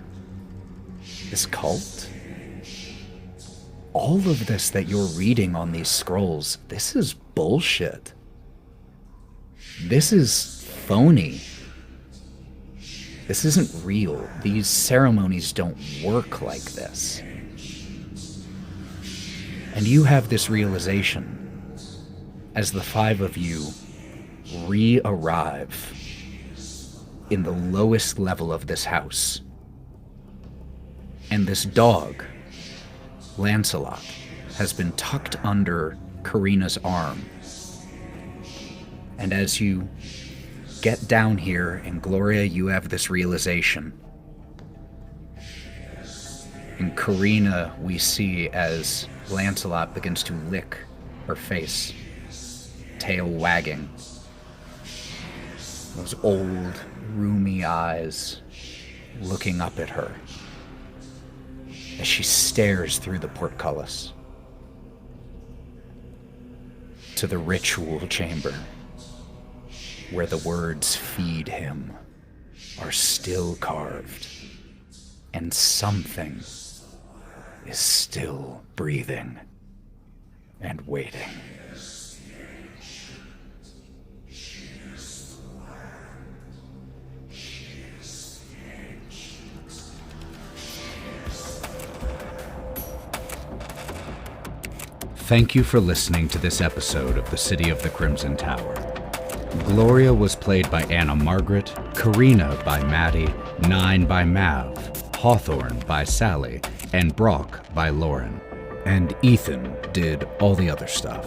this cult, all of this that you're reading on these scrolls, this is bullshit. This is phony. This isn't real. These ceremonies don't work like this. And you have this realization as the 5 of you re-arrive in the lowest level of this house. And this dog, Lancelot, has been tucked under Karina's arm. And as you get down here, in Gloria, you have this realization. In Karina, we see as Lancelot begins to lick her face, tail wagging. Those old, roomy eyes looking up at her as she stares through the portcullis to the ritual chamber where the words "feed him" are still carved and something is still breathing and waiting. Thank you for listening to this episode of The City of the Crimson Tower. Gloria was played by Anna Margaret, Karina by Maddie, Nine by Mav, Hawthorne by Sally, and Brock by Lauren. And Ethan did all the other stuff.